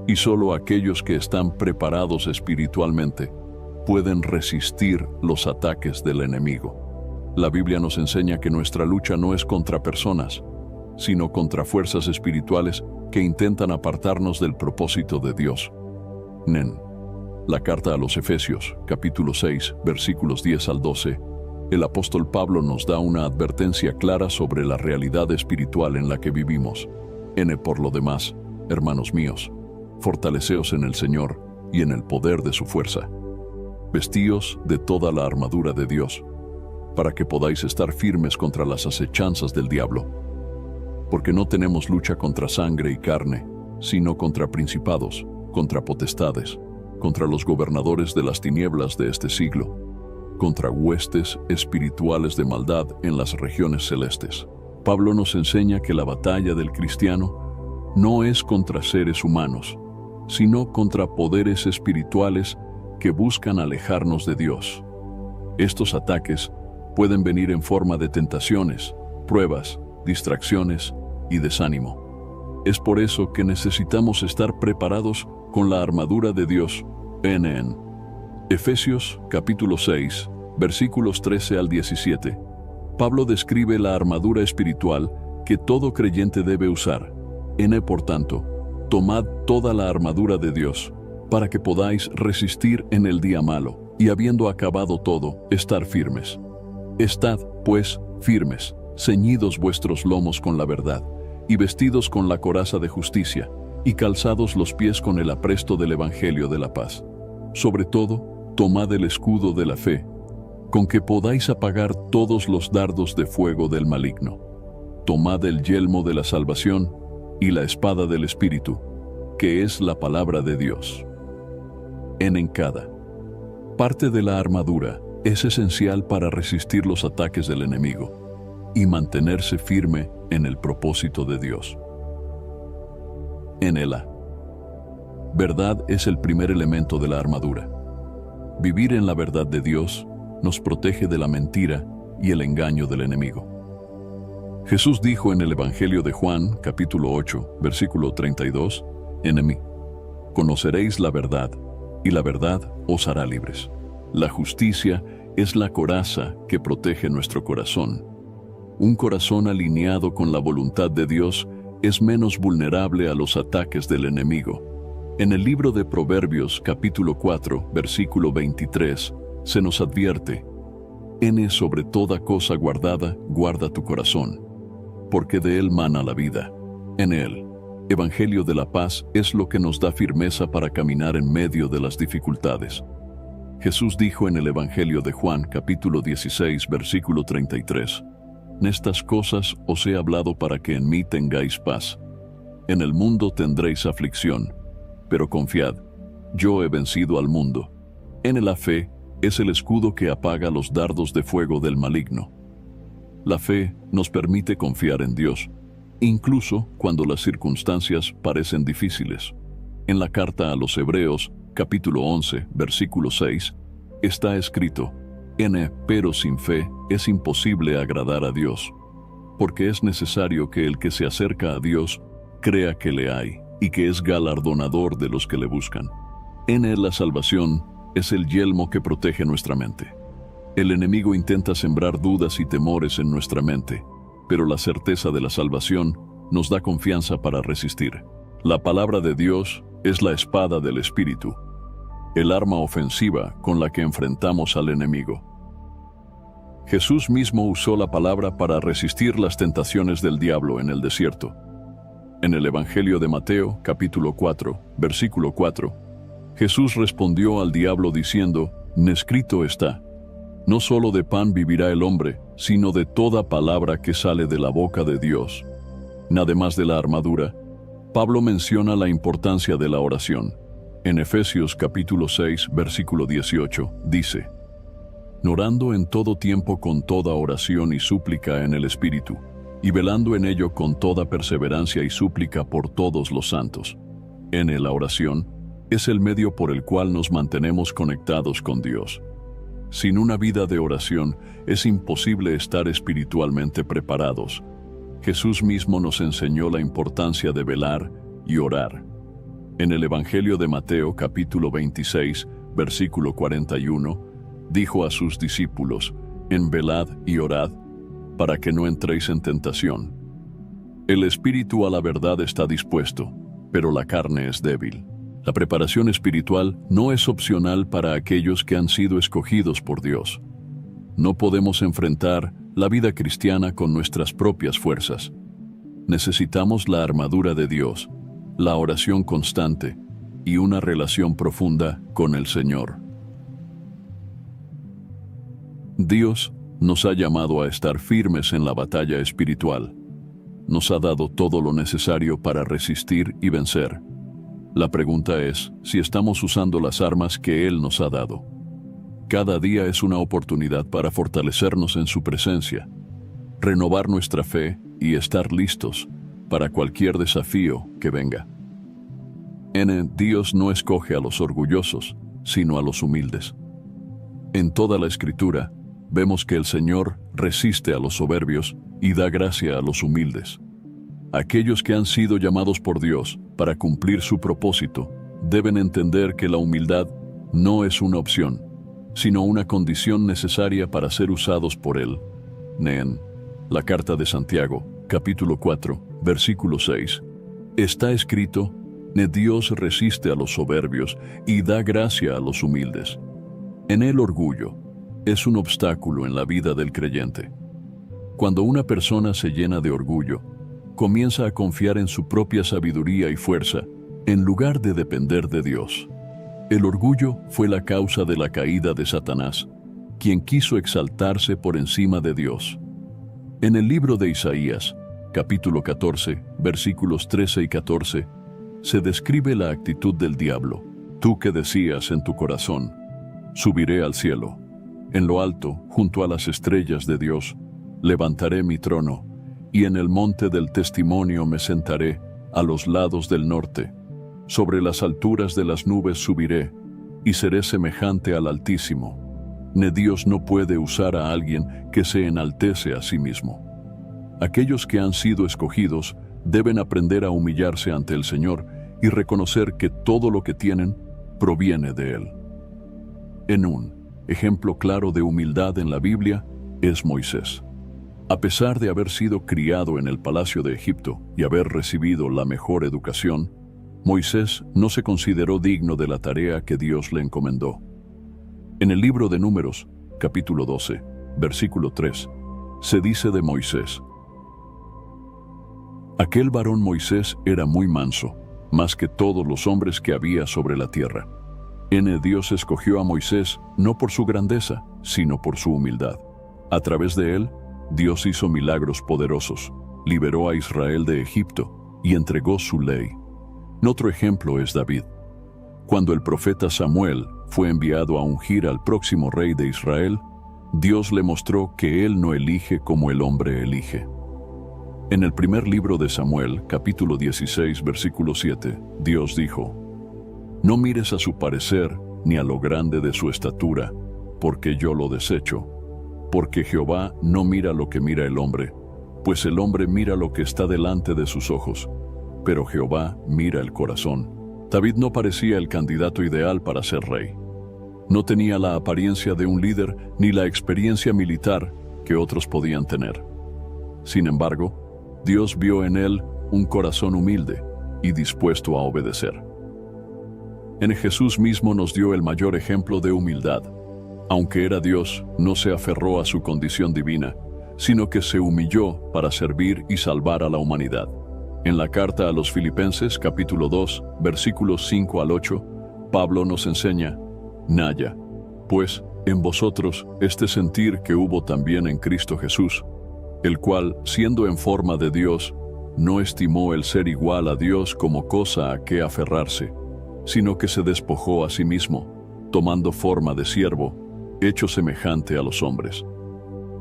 y solo aquellos que están preparados espiritualmente pueden resistir los ataques del enemigo. La Biblia nos enseña que nuestra lucha no es contra personas, sino contra fuerzas espirituales que intentan apartarnos del propósito de Dios. La carta a los Efesios, capítulo 6, versículos 10 al 12, el apóstol Pablo nos da una advertencia clara sobre la realidad espiritual en la que vivimos. Por lo demás, hermanos míos, fortaleceos en el Señor y en el poder de su fuerza. Vestíos de toda la armadura de Dios, para que podáis estar firmes contra las acechanzas del diablo. Porque no tenemos lucha contra sangre y carne, sino contra principados, contra potestades, contra los gobernadores de las tinieblas de este siglo, contra huestes espirituales de maldad en las regiones celestes. Pablo nos enseña que la batalla del cristiano no es contra seres humanos, sino contra poderes espirituales que buscan alejarnos de Dios. Estos ataques pueden venir en forma de tentaciones, pruebas, distracciones y desánimo. Es por eso que necesitamos estar preparados con la armadura de Dios. En Efesios capítulo 6, versículos 13 al 17, Pablo describe la armadura espiritual que todo creyente debe usar. Por tanto, tomad toda la armadura de Dios, para que podáis resistir en el día malo, y habiendo acabado todo, estar firmes. Estad, pues, firmes, ceñidos vuestros lomos con la verdad, y vestidos con la coraza de justicia, y calzados los pies con el apresto del Evangelio de la paz. Sobre todo, tomad el escudo de la fe, con que podáis apagar todos los dardos de fuego del maligno. Tomad el yelmo de la salvación y la espada del Espíritu, que es la palabra de Dios. En cada parte de la armadura es esencial para resistir los ataques del enemigo y mantenerse firme en el propósito de Dios. La verdad es el primer elemento de la armadura. Vivir en la verdad de Dios nos protege de la mentira y el engaño del enemigo. Jesús dijo en el Evangelio de Juan, capítulo 8, versículo 32, conoceréis la verdad, y la verdad os hará libres. La justicia es la coraza que protege nuestro corazón. Un corazón alineado con la voluntad de Dios es menos vulnerable a los ataques del enemigo. En el libro de Proverbios, capítulo 4, versículo 23, se nos advierte: sobre toda cosa guardada, guarda tu corazón, porque de él mana la vida. El Evangelio de la paz es lo que nos da firmeza para caminar en medio de las dificultades. Jesús dijo en el Evangelio de Juan, capítulo 16, versículo 33, estas cosas os he hablado para que en mí tengáis paz. En el mundo tendréis aflicción, pero confiad, yo he vencido al mundo. La fe es el escudo que apaga los dardos de fuego del maligno. La fe nos permite confiar en Dios, incluso cuando las circunstancias parecen difíciles. En la carta a los Hebreos, capítulo 11, versículo 6, Está escrito, pero sin fe es imposible agradar a Dios, porque es necesario que el que se acerca a Dios crea que le hay y que es galardonador de los que le buscan. La salvación es el yelmo que protege nuestra mente. El enemigo intenta sembrar dudas y temores en nuestra mente, pero la certeza de la salvación nos da confianza para resistir. La palabra de Dios es la espada del Espíritu, el arma ofensiva con la que enfrentamos al enemigo. Jesús mismo usó la palabra para resistir las tentaciones del diablo en el desierto. En el Evangelio de Mateo, capítulo 4, versículo 4, Jesús respondió al diablo diciendo, escrito está, no solo de pan vivirá el hombre, sino de toda palabra que sale de la boca de Dios. Además de la armadura, Pablo menciona la importancia de la oración. En Efesios capítulo 6, versículo 18, dice, orando en todo tiempo con toda oración y súplica en el Espíritu, y velando en ello con toda perseverancia y súplica por todos los santos. La oración es el medio por el cual nos mantenemos conectados con Dios. Sin una vida de oración es imposible estar espiritualmente preparados. Jesús mismo nos enseñó la importancia de velar y orar. En el Evangelio de Mateo capítulo 26, versículo 41, dijo a sus discípulos, velad y orad, para que no entréis en tentación. El espíritu a la verdad está dispuesto, pero la carne es débil. La preparación espiritual no es opcional para aquellos que han sido escogidos por Dios. No podemos enfrentar la vida cristiana con nuestras propias fuerzas. Necesitamos la armadura de Dios, la oración constante y una relación profunda con el Señor. Dios nos ha llamado a estar firmes en la batalla espiritual. Nos ha dado todo lo necesario para resistir y vencer. La pregunta es si estamos usando las armas que Él nos ha dado. Cada día es una oportunidad para fortalecernos en su presencia, renovar nuestra fe y estar listos para cualquier desafío que venga. Dios no escoge a los orgullosos, sino a los humildes. En toda la Escritura, vemos que el Señor resiste a los soberbios y da gracia a los humildes. Aquellos que han sido llamados por Dios para cumplir su propósito deben entender que la humildad no es una opción, sino una condición necesaria para ser usados por Él. La carta de Santiago, capítulo 4, versículo 6. Está escrito, Dios resiste a los soberbios y da gracia a los humildes. El orgullo es un obstáculo en la vida del creyente. Cuando una persona se llena de orgullo, comienza a confiar en su propia sabiduría y fuerza, en lugar de depender de Dios. El orgullo fue la causa de la caída de Satanás, quien quiso exaltarse por encima de Dios. En el libro de Isaías, capítulo 14, versículos 13 y 14, se describe la actitud del diablo. Tú que decías en tu corazón, subiré al cielo. En lo alto, junto a las estrellas de Dios, levantaré mi trono, y en el monte del testimonio me sentaré, a los lados del norte. Sobre las alturas de las nubes subiré, y seré semejante al Altísimo. Dios no puede usar a alguien que se enaltece a sí mismo. Aquellos que han sido escogidos deben aprender a humillarse ante el Señor y reconocer que todo lo que tienen proviene de Él. Un ejemplo claro de humildad en la Biblia es Moisés. A pesar de haber sido criado en el palacio de Egipto y haber recibido la mejor educación, Moisés no se consideró digno de la tarea que Dios le encomendó. En el libro de Números, capítulo 12, versículo 3, se dice de Moisés: aquel varón Moisés era muy manso, más que todos los hombres que había sobre la tierra. Dios escogió a Moisés no por su grandeza, sino por su humildad. A través de él, Dios hizo milagros poderosos, liberó a Israel de Egipto y entregó su ley. Otro ejemplo es David. Cuando el profeta Samuel fue enviado a ungir al próximo rey de Israel, Dios le mostró que él no elige como el hombre elige. En el primer libro de Samuel, capítulo 16, versículo 7, Dios dijo: no mires a su parecer ni a lo grande de su estatura, porque yo lo desecho. Porque Jehová no mira lo que mira el hombre, pues el hombre mira lo que está delante de sus ojos, pero Jehová mira el corazón. David no parecía el candidato ideal para ser rey. No tenía la apariencia de un líder ni la experiencia militar que otros podían tener. Sin embargo, Dios vio en él un corazón humilde y dispuesto a obedecer. En Jesús mismo nos dio el mayor ejemplo de humildad. Aunque era Dios, no se aferró a su condición divina, sino que se humilló para servir y salvar a la humanidad. En la carta a los Filipenses, capítulo 2, versículos 5 al 8, Pablo nos enseña: Naya, pues, en vosotros este sentir que hubo también en Cristo Jesús, el cual, siendo en forma de Dios, no estimó el ser igual a Dios como cosa a que aferrarse, sino que se despojó a sí mismo, tomando forma de siervo, hecho semejante a los hombres.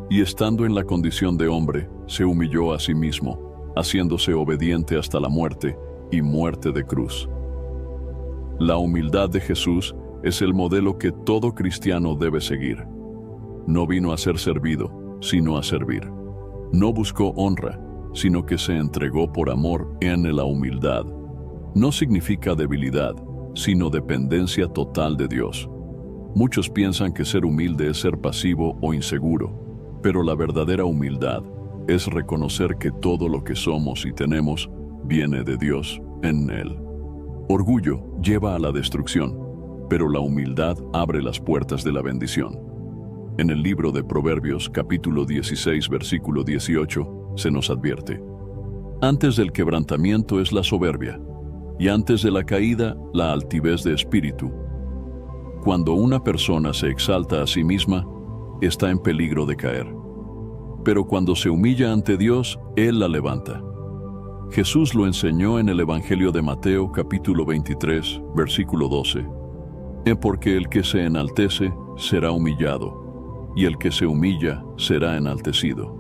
Y estando en la condición de hombre, se humilló a sí mismo, haciéndose obediente hasta la muerte, y muerte de cruz. La humildad de Jesús es el modelo que todo cristiano debe seguir. No vino a ser servido, sino a servir. No buscó honra, sino que se entregó por amor en la humildad. No significa debilidad, sino dependencia total de Dios. Muchos piensan que ser humilde es ser pasivo o inseguro, pero la verdadera humildad es reconocer que todo lo que somos y tenemos viene de Dios en Él. Orgullo lleva a la destrucción, pero la humildad abre las puertas de la bendición. En el libro de Proverbios, capítulo 16, versículo 18, se nos advierte: antes del quebrantamiento es la soberbia, y antes de la caída, la altivez de espíritu. Cuando una persona se exalta a sí misma, está en peligro de caer. Pero cuando se humilla ante Dios, Él la levanta. Jesús lo enseñó en el Evangelio de Mateo, capítulo 23, versículo 12. Porque el que se enaltece será humillado, y el que se humilla será enaltecido.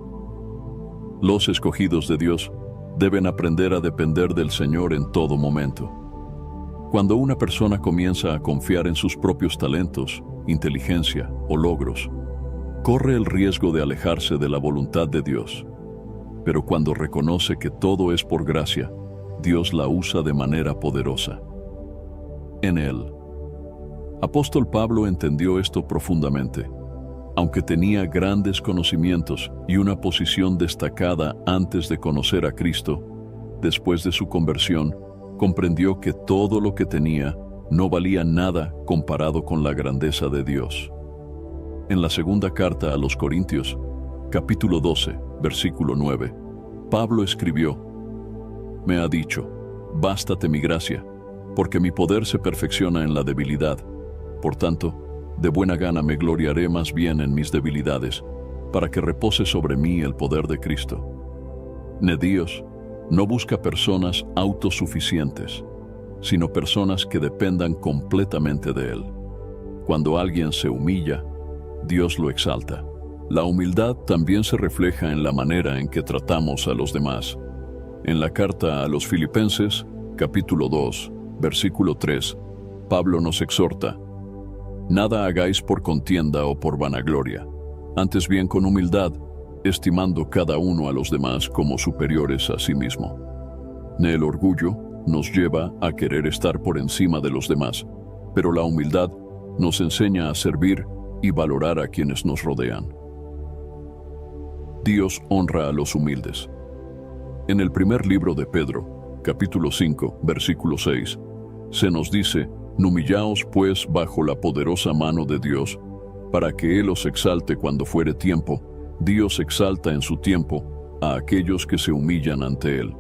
Los escogidos de Dios deben aprender a depender del Señor en todo momento. Cuando una persona comienza a confiar en sus propios talentos, inteligencia o logros, corre el riesgo de alejarse de la voluntad de Dios. Pero cuando reconoce que todo es por gracia, Dios la usa de manera poderosa. En él, Apóstol Pablo entendió esto profundamente. Aunque tenía grandes conocimientos y una posición destacada antes de conocer a Cristo, después de su conversión, comprendió que todo lo que tenía no valía nada comparado con la grandeza de Dios. En la segunda carta a los Corintios, capítulo 12, versículo 9, Pablo escribió: me ha dicho, bástate mi gracia, porque mi poder se perfecciona en la debilidad. Por tanto, de buena gana me gloriaré más bien en mis debilidades, para que repose sobre mí el poder de Cristo. Dios no busca personas autosuficientes, sino personas que dependan completamente de Él. Cuando alguien se humilla, Dios lo exalta. La humildad también se refleja en la manera en que tratamos a los demás. En la carta a los Filipenses, capítulo 2, versículo 3, Pablo nos exhorta: nada hagáis por contienda o por vanagloria, antes bien con humildad, estimando cada uno a los demás como superiores a sí mismo. El orgullo nos lleva a querer estar por encima de los demás, pero la humildad nos enseña a servir y valorar a quienes nos rodean. Dios honra a los humildes. En el primer libro de Pedro, capítulo 5, versículo 6, se nos dice: humillaos pues bajo la poderosa mano de Dios, para que Él os exalte cuando fuere tiempo. Dios exalta en su tiempo a aquellos que se humillan ante Él.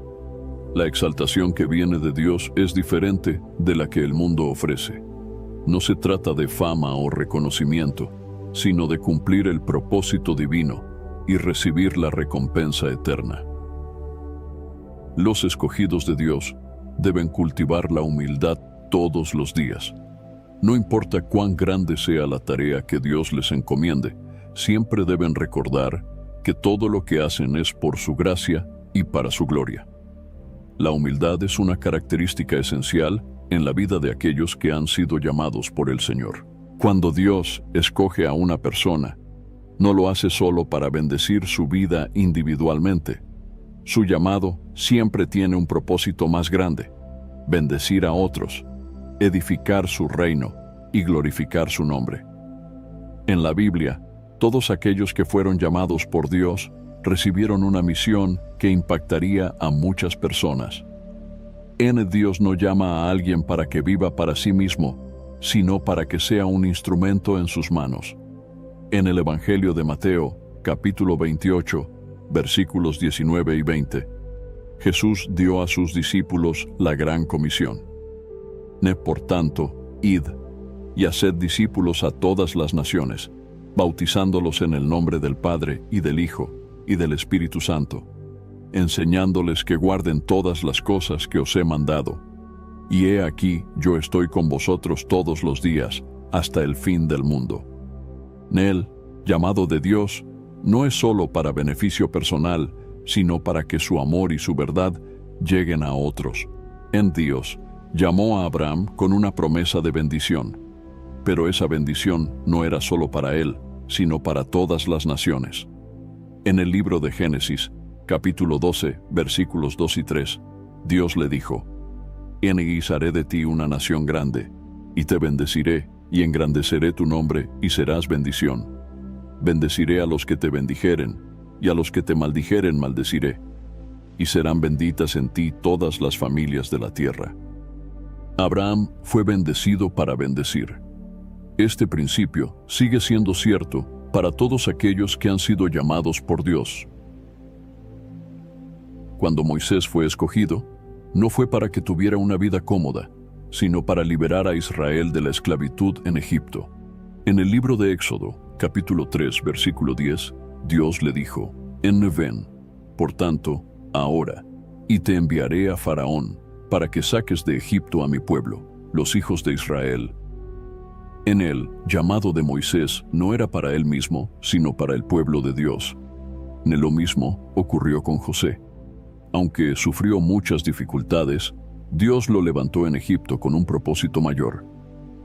La exaltación que viene de Dios es diferente de la que el mundo ofrece. No se trata de fama o reconocimiento, sino de cumplir el propósito divino y recibir la recompensa eterna. Los escogidos de Dios deben cultivar la humildad todos los días. No importa cuán grande sea la tarea que Dios les encomiende, siempre deben recordar que todo lo que hacen es por su gracia y para su gloria. La humildad es una característica esencial en la vida de aquellos que han sido llamados por el Señor. Cuando Dios escoge a una persona, no lo hace solo para bendecir su vida individualmente. Su llamado siempre tiene un propósito más grande: bendecir a otros, edificar su reino y glorificar su nombre. En la Biblia, todos aquellos que fueron llamados por Dios recibieron una misión que impactaría a muchas personas. Dios no llama a alguien para que viva para sí mismo, sino para que sea un instrumento en sus manos. En el Evangelio de Mateo, capítulo 28, versículos 19 y 20, Jesús dio a sus discípulos la gran comisión. Por tanto, id y haced discípulos a todas las naciones, bautizándolos en el nombre del Padre y del Hijo y del Espíritu Santo, enseñándoles que guarden todas las cosas que os he mandado. Y he aquí, yo estoy con vosotros todos los días, hasta el fin del mundo. Él, llamado de Dios, no es solo para beneficio personal, sino para que su amor y su verdad lleguen a otros. En Dios, llamó a Abraham con una promesa de bendición, pero esa bendición no era solo para él, sino para todas las naciones. En el libro de Génesis, capítulo 12, versículos 2 y 3, Dios le dijo: haré de ti una nación grande, y te bendeciré, y engrandeceré tu nombre, y serás bendición. Bendeciré a los que te bendijeren, y a los que te maldijeren maldeciré, y serán benditas en ti todas las familias de la tierra. Abraham fue bendecido para bendecir. Este principio sigue siendo cierto para todos aquellos que han sido llamados por Dios. Cuando Moisés fue escogido, no fue para que tuviera una vida cómoda, sino para liberar a Israel de la esclavitud en Egipto. En el libro de Éxodo, capítulo 3, versículo 10, Dios le dijo: ven, por tanto, ahora, y te enviaré a Faraón, para que saques de Egipto a mi pueblo, los hijos de Israel. En el llamado de Moisés no era para él mismo, sino para el pueblo de Dios. Lo mismo ocurrió con José. Aunque sufrió muchas dificultades, Dios lo levantó en Egipto con un propósito mayor.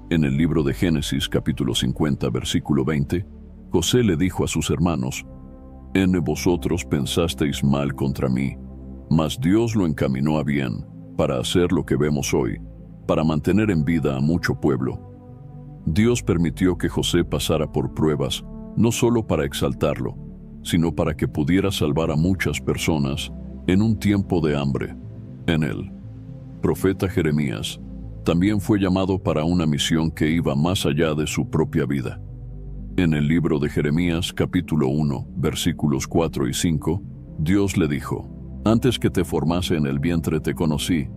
En el libro de Génesis, capítulo 50, versículo 20, José le dijo a sus hermanos: vosotros pensasteis mal contra mí, mas Dios lo encaminó a bien, para hacer lo que vemos hoy, para mantener en vida a mucho pueblo. Dios permitió que José pasara por pruebas, no solo para exaltarlo, sino para que pudiera salvar a muchas personas en un tiempo de hambre. En el profeta Jeremías también fue llamado para una misión que iba más allá de su propia vida. En el libro de Jeremías, capítulo 1, versículos 4 y 5, Dios le dijo: antes que te formase en el vientre te conocí,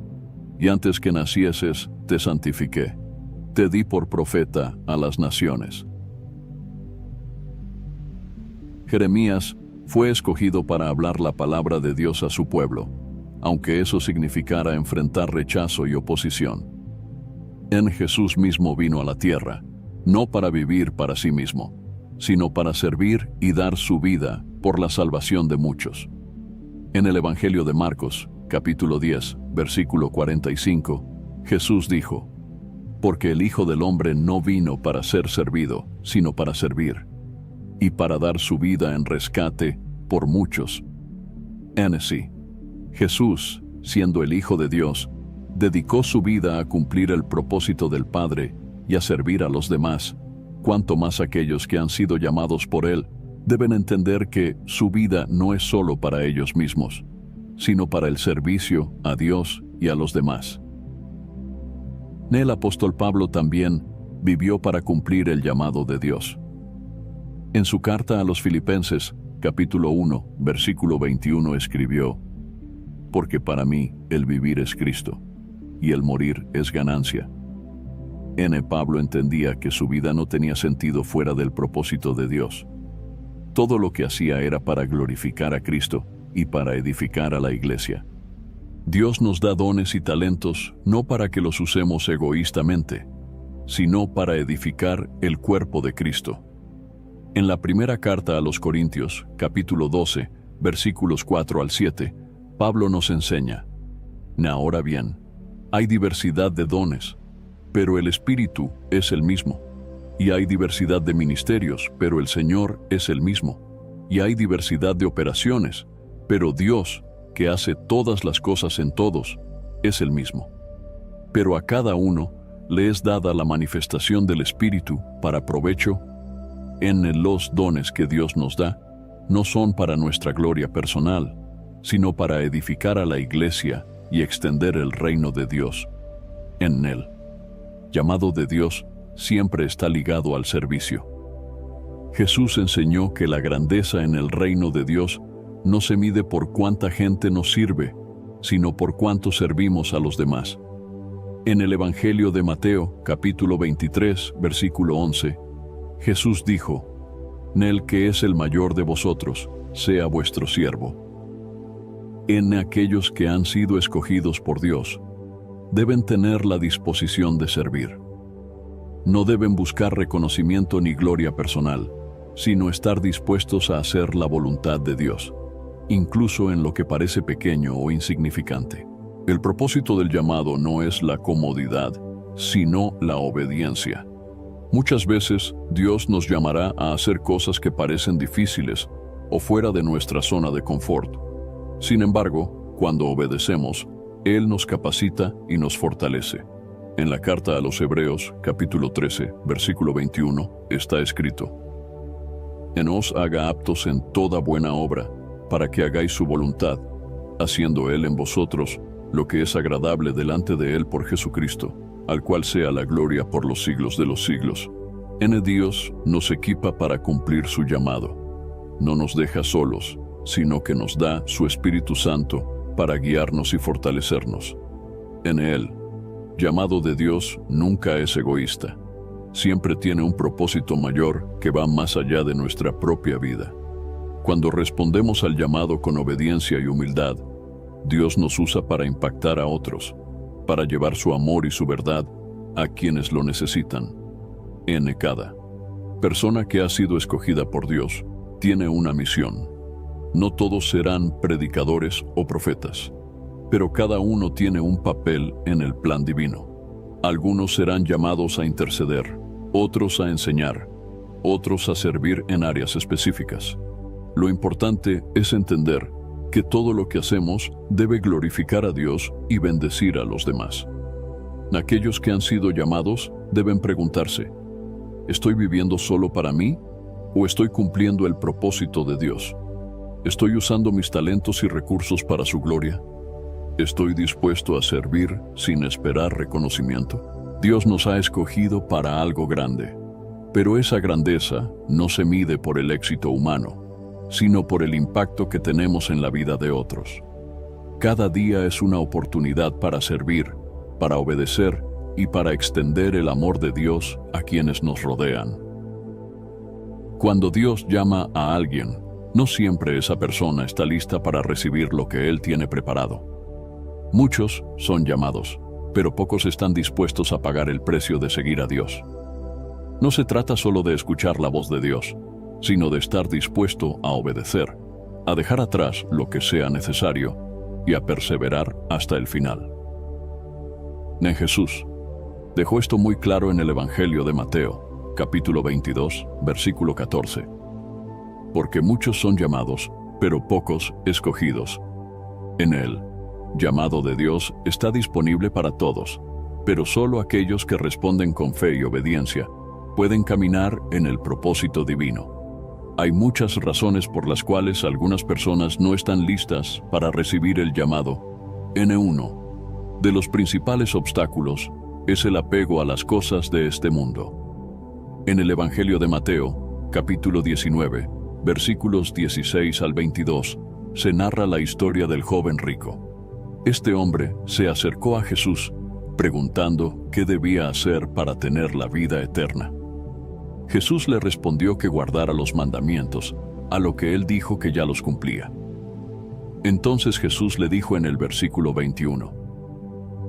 y antes que nacieses te santifiqué. Te di por profeta a las naciones. Jeremías fue escogido para hablar la palabra de Dios a su pueblo, aunque eso significara enfrentar rechazo y oposición. Jesús mismo vino a la tierra, no para vivir para sí mismo, sino para servir y dar su vida por la salvación de muchos. En el Evangelio de Marcos, capítulo 10, versículo 45, Jesús dijo: porque el Hijo del Hombre no vino para ser servido, sino para servir, y para dar su vida en rescate por muchos. Sí, Jesús, siendo el Hijo de Dios, dedicó su vida a cumplir el propósito del Padre y a servir a los demás. Cuanto más aquellos que han sido llamados por Él deben entender que su vida no es solo para ellos mismos, sino para el servicio a Dios y a los demás. El apóstol Pablo también vivió para cumplir el llamado de Dios. En su carta a los Filipenses, capítulo 1, versículo 21, escribió: porque para mí el vivir es Cristo, y el morir es ganancia. Pablo entendía que su vida no tenía sentido fuera del propósito de Dios. Todo lo que hacía era para glorificar a Cristo y para edificar a la iglesia. Dios nos da dones y talentos no para que los usemos egoístamente, sino para edificar el cuerpo de Cristo. En la primera carta a los Corintios, capítulo 12, versículos 4 al 7, Pablo nos enseña: ahora bien, hay diversidad de dones, pero el Espíritu es el mismo. Y hay diversidad de ministerios, pero el Señor es el mismo. Y hay diversidad de operaciones, pero Dios, que hace todas las cosas en todos, es el mismo. Pero a cada uno le es dada la manifestación del Espíritu para provecho. Los dones que Dios nos da no son para nuestra gloria personal, sino para edificar a la iglesia y extender el reino de Dios. En él, llamado de Dios, siempre está ligado al servicio. Jesús enseñó que la grandeza en el reino de Dios no se mide por cuánta gente nos sirve, sino por cuánto servimos a los demás. En el Evangelio de Mateo, capítulo 23, versículo 11, Jesús dijo: «El que es el mayor de vosotros, sea vuestro siervo». Aquellos que han sido escogidos por Dios deben tener la disposición de servir. No deben buscar reconocimiento ni gloria personal, sino estar dispuestos a hacer la voluntad de Dios, incluso en lo que parece pequeño o insignificante. El propósito del llamado no es la comodidad, sino la obediencia. Muchas veces Dios nos llamará a hacer cosas que parecen difíciles o fuera de nuestra zona de confort. Sin embargo, cuando obedecemos, Él nos capacita y nos fortalece. En la carta a los Hebreos, capítulo 13, versículo 21, está escrito: «Os haga aptos en toda buena obra, para que hagáis su voluntad, haciendo Él en vosotros lo que es agradable delante de Él por Jesucristo, al cual sea la gloria por los siglos de los siglos». Dios nos equipa para cumplir su llamado. No nos deja solos, sino que nos da su Espíritu Santo para guiarnos y fortalecernos. Él, llamado de Dios, nunca es egoísta. Siempre tiene un propósito mayor que va más allá de nuestra propia vida. Cuando respondemos al llamado con obediencia y humildad, Dios nos usa para impactar a otros, para llevar su amor y su verdad a quienes lo necesitan. Cada persona que ha sido escogida por Dios tiene una misión. No todos serán predicadores o profetas, pero cada uno tiene un papel en el plan divino. Algunos serán llamados a interceder, otros a enseñar, otros a servir en áreas específicas. Lo importante es entender que todo lo que hacemos debe glorificar a Dios y bendecir a los demás. Aquellos que han sido llamados deben preguntarse: ¿estoy viviendo solo para mí o estoy cumpliendo el propósito de Dios? ¿Estoy usando mis talentos y recursos para su gloria? ¿Estoy dispuesto a servir sin esperar reconocimiento? Dios nos ha escogido para algo grande, pero esa grandeza no se mide por el éxito humano, sino por el impacto que tenemos en la vida de otros. Cada día es una oportunidad para servir, para obedecer y para extender el amor de Dios a quienes nos rodean. Cuando Dios llama a alguien, no siempre esa persona está lista para recibir lo que Él tiene preparado. Muchos son llamados, pero pocos están dispuestos a pagar el precio de seguir a Dios. No se trata solo de escuchar la voz de Dios, sino de estar dispuesto a obedecer, a dejar atrás lo que sea necesario y a perseverar hasta el final. Jesús dejó esto muy claro en el Evangelio de Mateo, capítulo 22, versículo 14. Porque muchos son llamados, pero pocos escogidos. Él, llamado de Dios, está disponible para todos, pero solo aquellos que responden con fe y obediencia pueden caminar en el propósito divino. Hay muchas razones por las cuales algunas personas no están listas para recibir el llamado. Uno de los principales obstáculos es el apego a las cosas de este mundo. En el Evangelio de Mateo, capítulo 19, versículos 16 al 22, se narra la historia del joven rico. Este hombre se acercó a Jesús preguntando qué debía hacer para tener la vida eterna. Jesús le respondió que guardara los mandamientos, a lo que él dijo que ya los cumplía. Entonces Jesús le dijo en el versículo 21,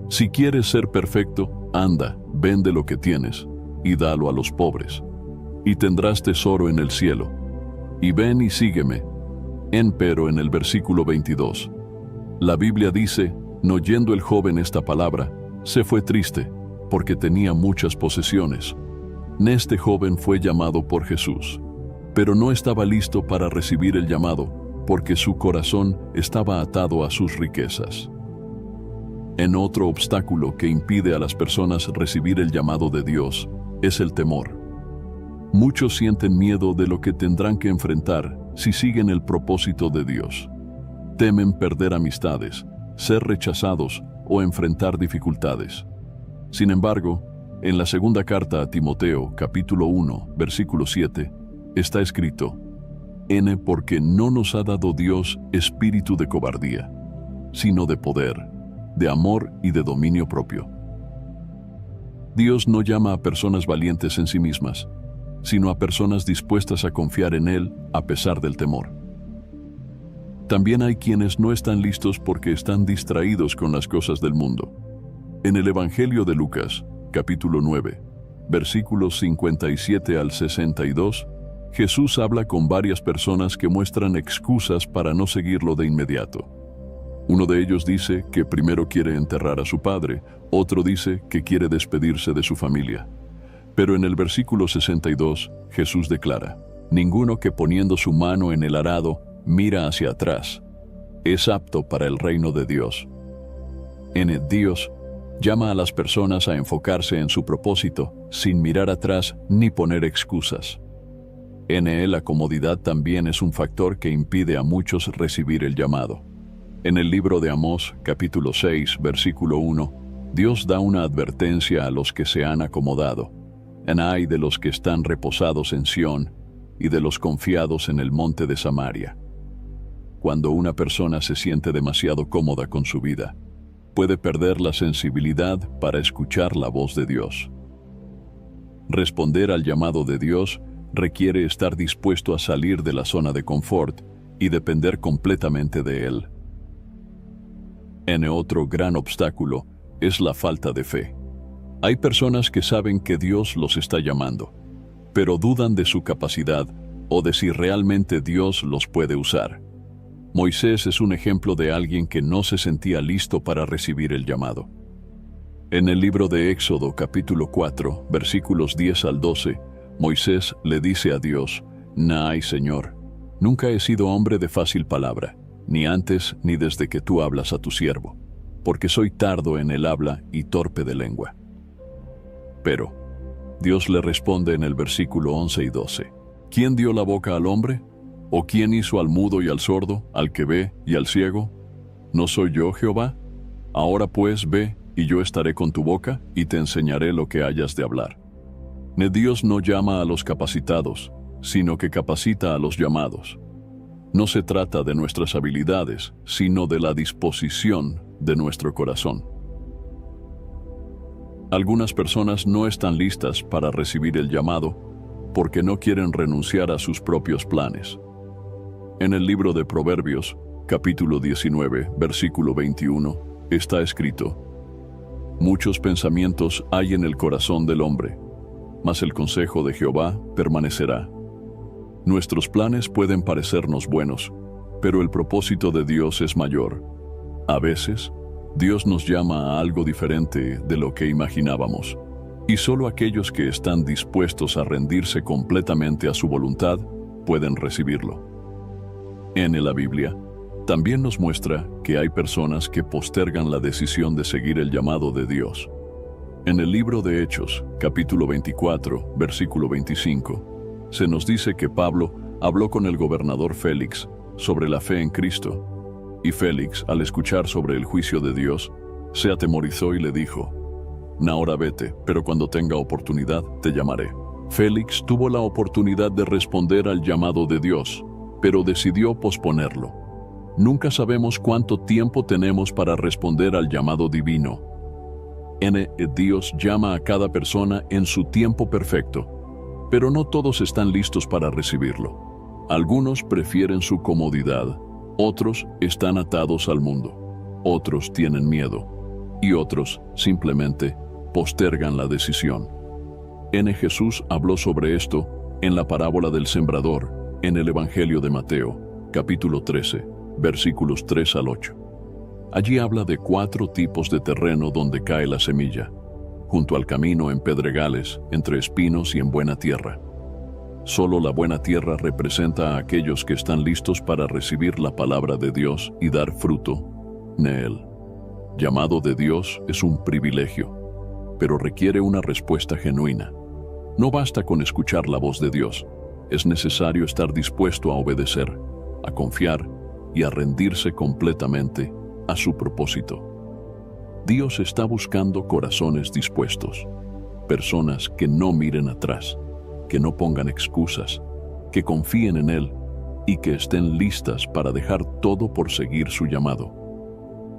«Si quieres ser perfecto, anda, vende lo que tienes, y dalo a los pobres, y tendrás tesoro en el cielo. Y ven y sígueme». Pero en el versículo 22, la Biblia dice, oyendo el joven esta palabra, se fue triste, porque tenía muchas posesiones. Este joven fue llamado por Jesús, pero no estaba listo para recibir el llamado porque su corazón estaba atado a sus riquezas. En otro obstáculo que impide a las personas recibir el llamado de Dios es el temor. Muchos sienten miedo de lo que tendrán que enfrentar si siguen el propósito de Dios. Temen perder amistades, ser rechazados o enfrentar dificultades. Sin embargo, en la segunda carta a Timoteo, capítulo 1, versículo 7, está escrito: porque no nos ha dado Dios espíritu de cobardía, sino de poder, de amor y de dominio propio. Dios no llama a personas valientes en sí mismas, sino a personas dispuestas a confiar en Él a pesar del temor. También hay quienes no están listos porque están distraídos con las cosas del mundo. En el Evangelio de Lucas, capítulo 9, versículos 57 al 62, Jesús habla con varias personas que muestran excusas para no seguirlo de inmediato. Uno de ellos dice que primero quiere enterrar a su padre, otro dice que quiere despedirse de su familia. Pero en el versículo 62, Jesús declara: ninguno que poniendo su mano en el arado mira hacia atrás es apto para el reino de Dios. Dios llama a las personas a enfocarse en su propósito sin mirar atrás ni poner excusas. La comodidad también es un factor que impide a muchos recibir el llamado. En el libro de Amós, capítulo 6, versículo 1, Dios da una advertencia a los que se han acomodado. Ay de los que están reposados en Sión y de los confiados en el monte de Samaria. Cuando una persona se siente demasiado cómoda con su vida, puede perder la sensibilidad para escuchar la voz de Dios. Responder al llamado de Dios requiere estar dispuesto a salir de la zona de confort y depender completamente de Él. Otro gran obstáculo es la falta de fe. Hay personas que saben que Dios los está llamando, pero dudan de su capacidad o de si realmente Dios los puede usar. Moisés es un ejemplo de alguien que no se sentía listo para recibir el llamado. En el libro de Éxodo, capítulo 4, versículos 10 al 12, Moisés le dice a Dios: «Ay, Señor, nunca he sido hombre de fácil palabra, ni antes ni desde que tú hablas a tu siervo, porque soy tardo en el habla y torpe de lengua». Pero Dios le responde en el versículo 11 y 12: «¿Quién dio la boca al hombre? ¿O quién hizo al mudo y al sordo, al que ve y al ciego? ¿No soy yo Jehová? Ahora pues ve, y yo estaré con tu boca, y te enseñaré lo que hayas de hablar». Dios no llama a los capacitados, sino que capacita a los llamados. No se trata de nuestras habilidades, sino de la disposición de nuestro corazón. Algunas personas no están listas para recibir el llamado porque no quieren renunciar a sus propios planes. En el libro de Proverbios, capítulo 19, versículo 21, está escrito: «Muchos pensamientos hay en el corazón del hombre, mas el consejo de Jehová permanecerá». Nuestros planes pueden parecernos buenos, pero el propósito de Dios es mayor. A veces, Dios nos llama a algo diferente de lo que imaginábamos, y solo aquellos que están dispuestos a rendirse completamente a su voluntad pueden recibirlo. En la Biblia, también nos muestra que hay personas que postergan la decisión de seguir el llamado de Dios. En el libro de Hechos, capítulo 24, versículo 25, se nos dice que Pablo habló con el gobernador Félix sobre la fe en Cristo, y Félix, al escuchar sobre el juicio de Dios, se atemorizó y le dijo: «Ahora vete, pero cuando tenga oportunidad te llamaré». Félix tuvo la oportunidad de responder al llamado de Dios, pero decidió posponerlo. Nunca sabemos cuánto tiempo tenemos para responder al llamado divino. Dios llama a cada persona en su tiempo perfecto, pero no todos están listos para recibirlo. Algunos prefieren su comodidad, otros están atados al mundo, otros tienen miedo, y otros simplemente postergan la decisión. Jesús habló sobre esto en la parábola del sembrador, en el Evangelio de Mateo, capítulo 13, versículos 3 al 8. Allí habla de 4 tipos de terreno donde cae la semilla. junto al camino en pedregales, entre espinos y en buena tierra. Solo la buena tierra representa a aquellos que están listos para recibir la palabra de Dios y dar fruto en él. Llamado de Dios es un privilegio, pero requiere una respuesta genuina. No basta con escuchar la voz de Dios, es necesario estar dispuesto a obedecer, a confiar y a rendirse completamente a su propósito. Dios está buscando corazones dispuestos, personas que no miren atrás, que no pongan excusas, que confíen en Él y que estén listas para dejar todo por seguir su llamado.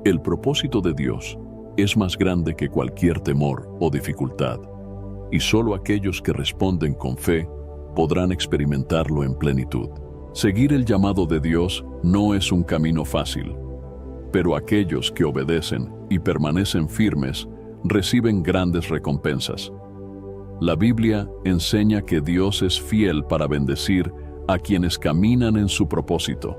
El propósito de Dios es más grande que cualquier temor o dificultad, y solo aquellos que responden con fe podrán experimentarlo en plenitud. Seguir el llamado de Dios no es un camino fácil, pero aquellos que obedecen y permanecen firmes reciben grandes recompensas. La Biblia enseña que Dios es fiel para bendecir a quienes caminan en su propósito.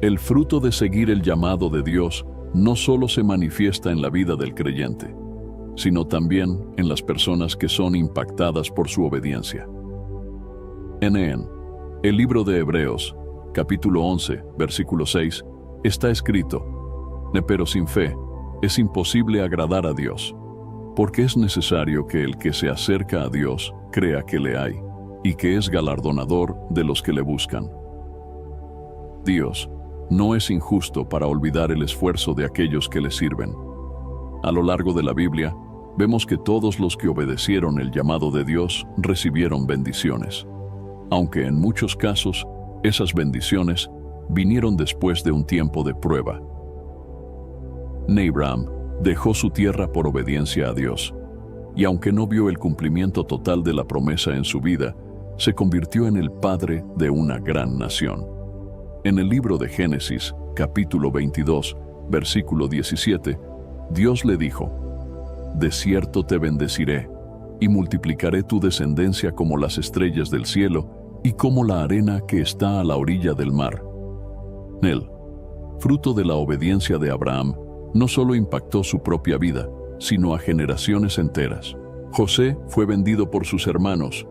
El fruto de seguir el llamado de Dios no solo se manifiesta en la vida del creyente, sino también en las personas que son impactadas por su obediencia. En el libro de Hebreos, capítulo 11, versículo 6, está escrito: pero sin fe es imposible agradar a Dios, porque es necesario que el que se acerca a Dios crea que le hay, y que es galardonador de los que le buscan. Dios no es injusto para olvidar el esfuerzo de aquellos que le sirven. A lo largo de la Biblia, vemos que todos los que obedecieron el llamado de Dios recibieron bendiciones, aunque en muchos casos esas bendiciones vinieron después de un tiempo de prueba. Abraham dejó su tierra por obediencia a Dios, y aunque no vio el cumplimiento total de la promesa en su vida, se convirtió en el padre de una gran nación. En el libro de Génesis, capítulo 22, versículo 17, Dios le dijo: de cierto te bendeciré, y multiplicaré tu descendencia como las estrellas del cielo y como la arena que está a la orilla del mar. Él, fruto de la obediencia de Abraham, no solo impactó su propia vida, sino a generaciones enteras. José fue vendido por sus hermanos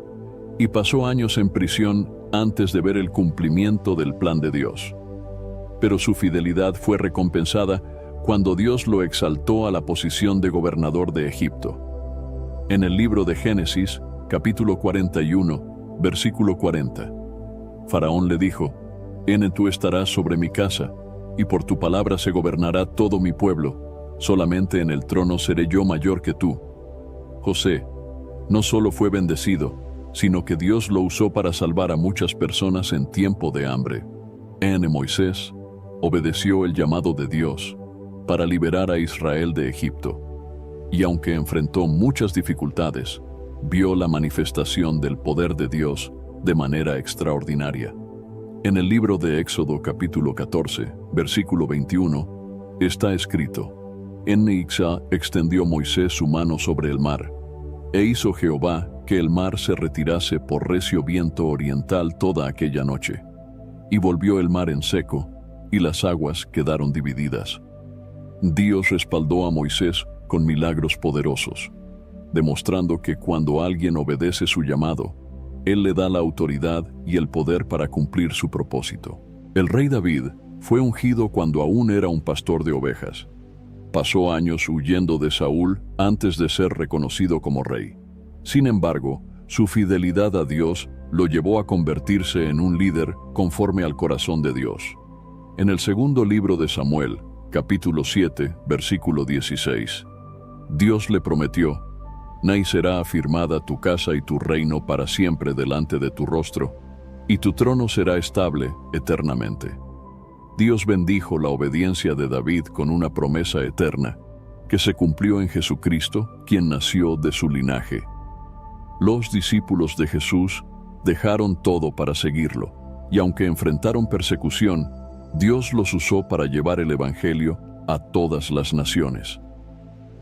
y pasó años en prisión antes de ver el cumplimiento del plan de Dios. Pero su fidelidad fue recompensada cuando Dios lo exaltó a la posición de gobernador de Egipto. En el libro de Génesis, capítulo 41, versículo 40, Faraón le dijo: tú estarás sobre mi casa, y por tu palabra se gobernará todo mi pueblo, solamente en el trono seré yo mayor que tú. José no solo fue bendecido, sino que Dios lo usó para salvar a muchas personas en tiempo de hambre. Moisés obedeció el llamado de Dios para liberar a Israel de Egipto, y aunque enfrentó muchas dificultades, vio la manifestación del poder de Dios de manera extraordinaria. En el libro de Éxodo capítulo 14, versículo 21, está escrito: en Ixá extendió Moisés su mano sobre el mar, e hizo Jehová que el mar se retirase por recio viento oriental toda aquella noche, y volvió el mar en seco, y las aguas quedaron divididas. Dios respaldó a Moisés con milagros poderosos, demostrando que cuando alguien obedece su llamado, Él le da la autoridad y el poder para cumplir su propósito. El rey David fue ungido cuando aún era un pastor de ovejas. Pasó años huyendo de Saúl antes de ser reconocido como rey. Sin embargo, su fidelidad a Dios lo llevó a convertirse en un líder conforme al corazón de Dios. En el segundo libro de Samuel, capítulo 7, versículo 16, Dios le prometió: será afirmada tu casa y tu reino para siempre delante de tu rostro, y tu trono será estable eternamente. Dios bendijo la obediencia de David con una promesa eterna, que se cumplió en Jesucristo, quien nació de su linaje. Los discípulos de Jesús dejaron todo para seguirlo, y aunque enfrentaron persecución, Dios los usó para llevar el Evangelio a todas las naciones.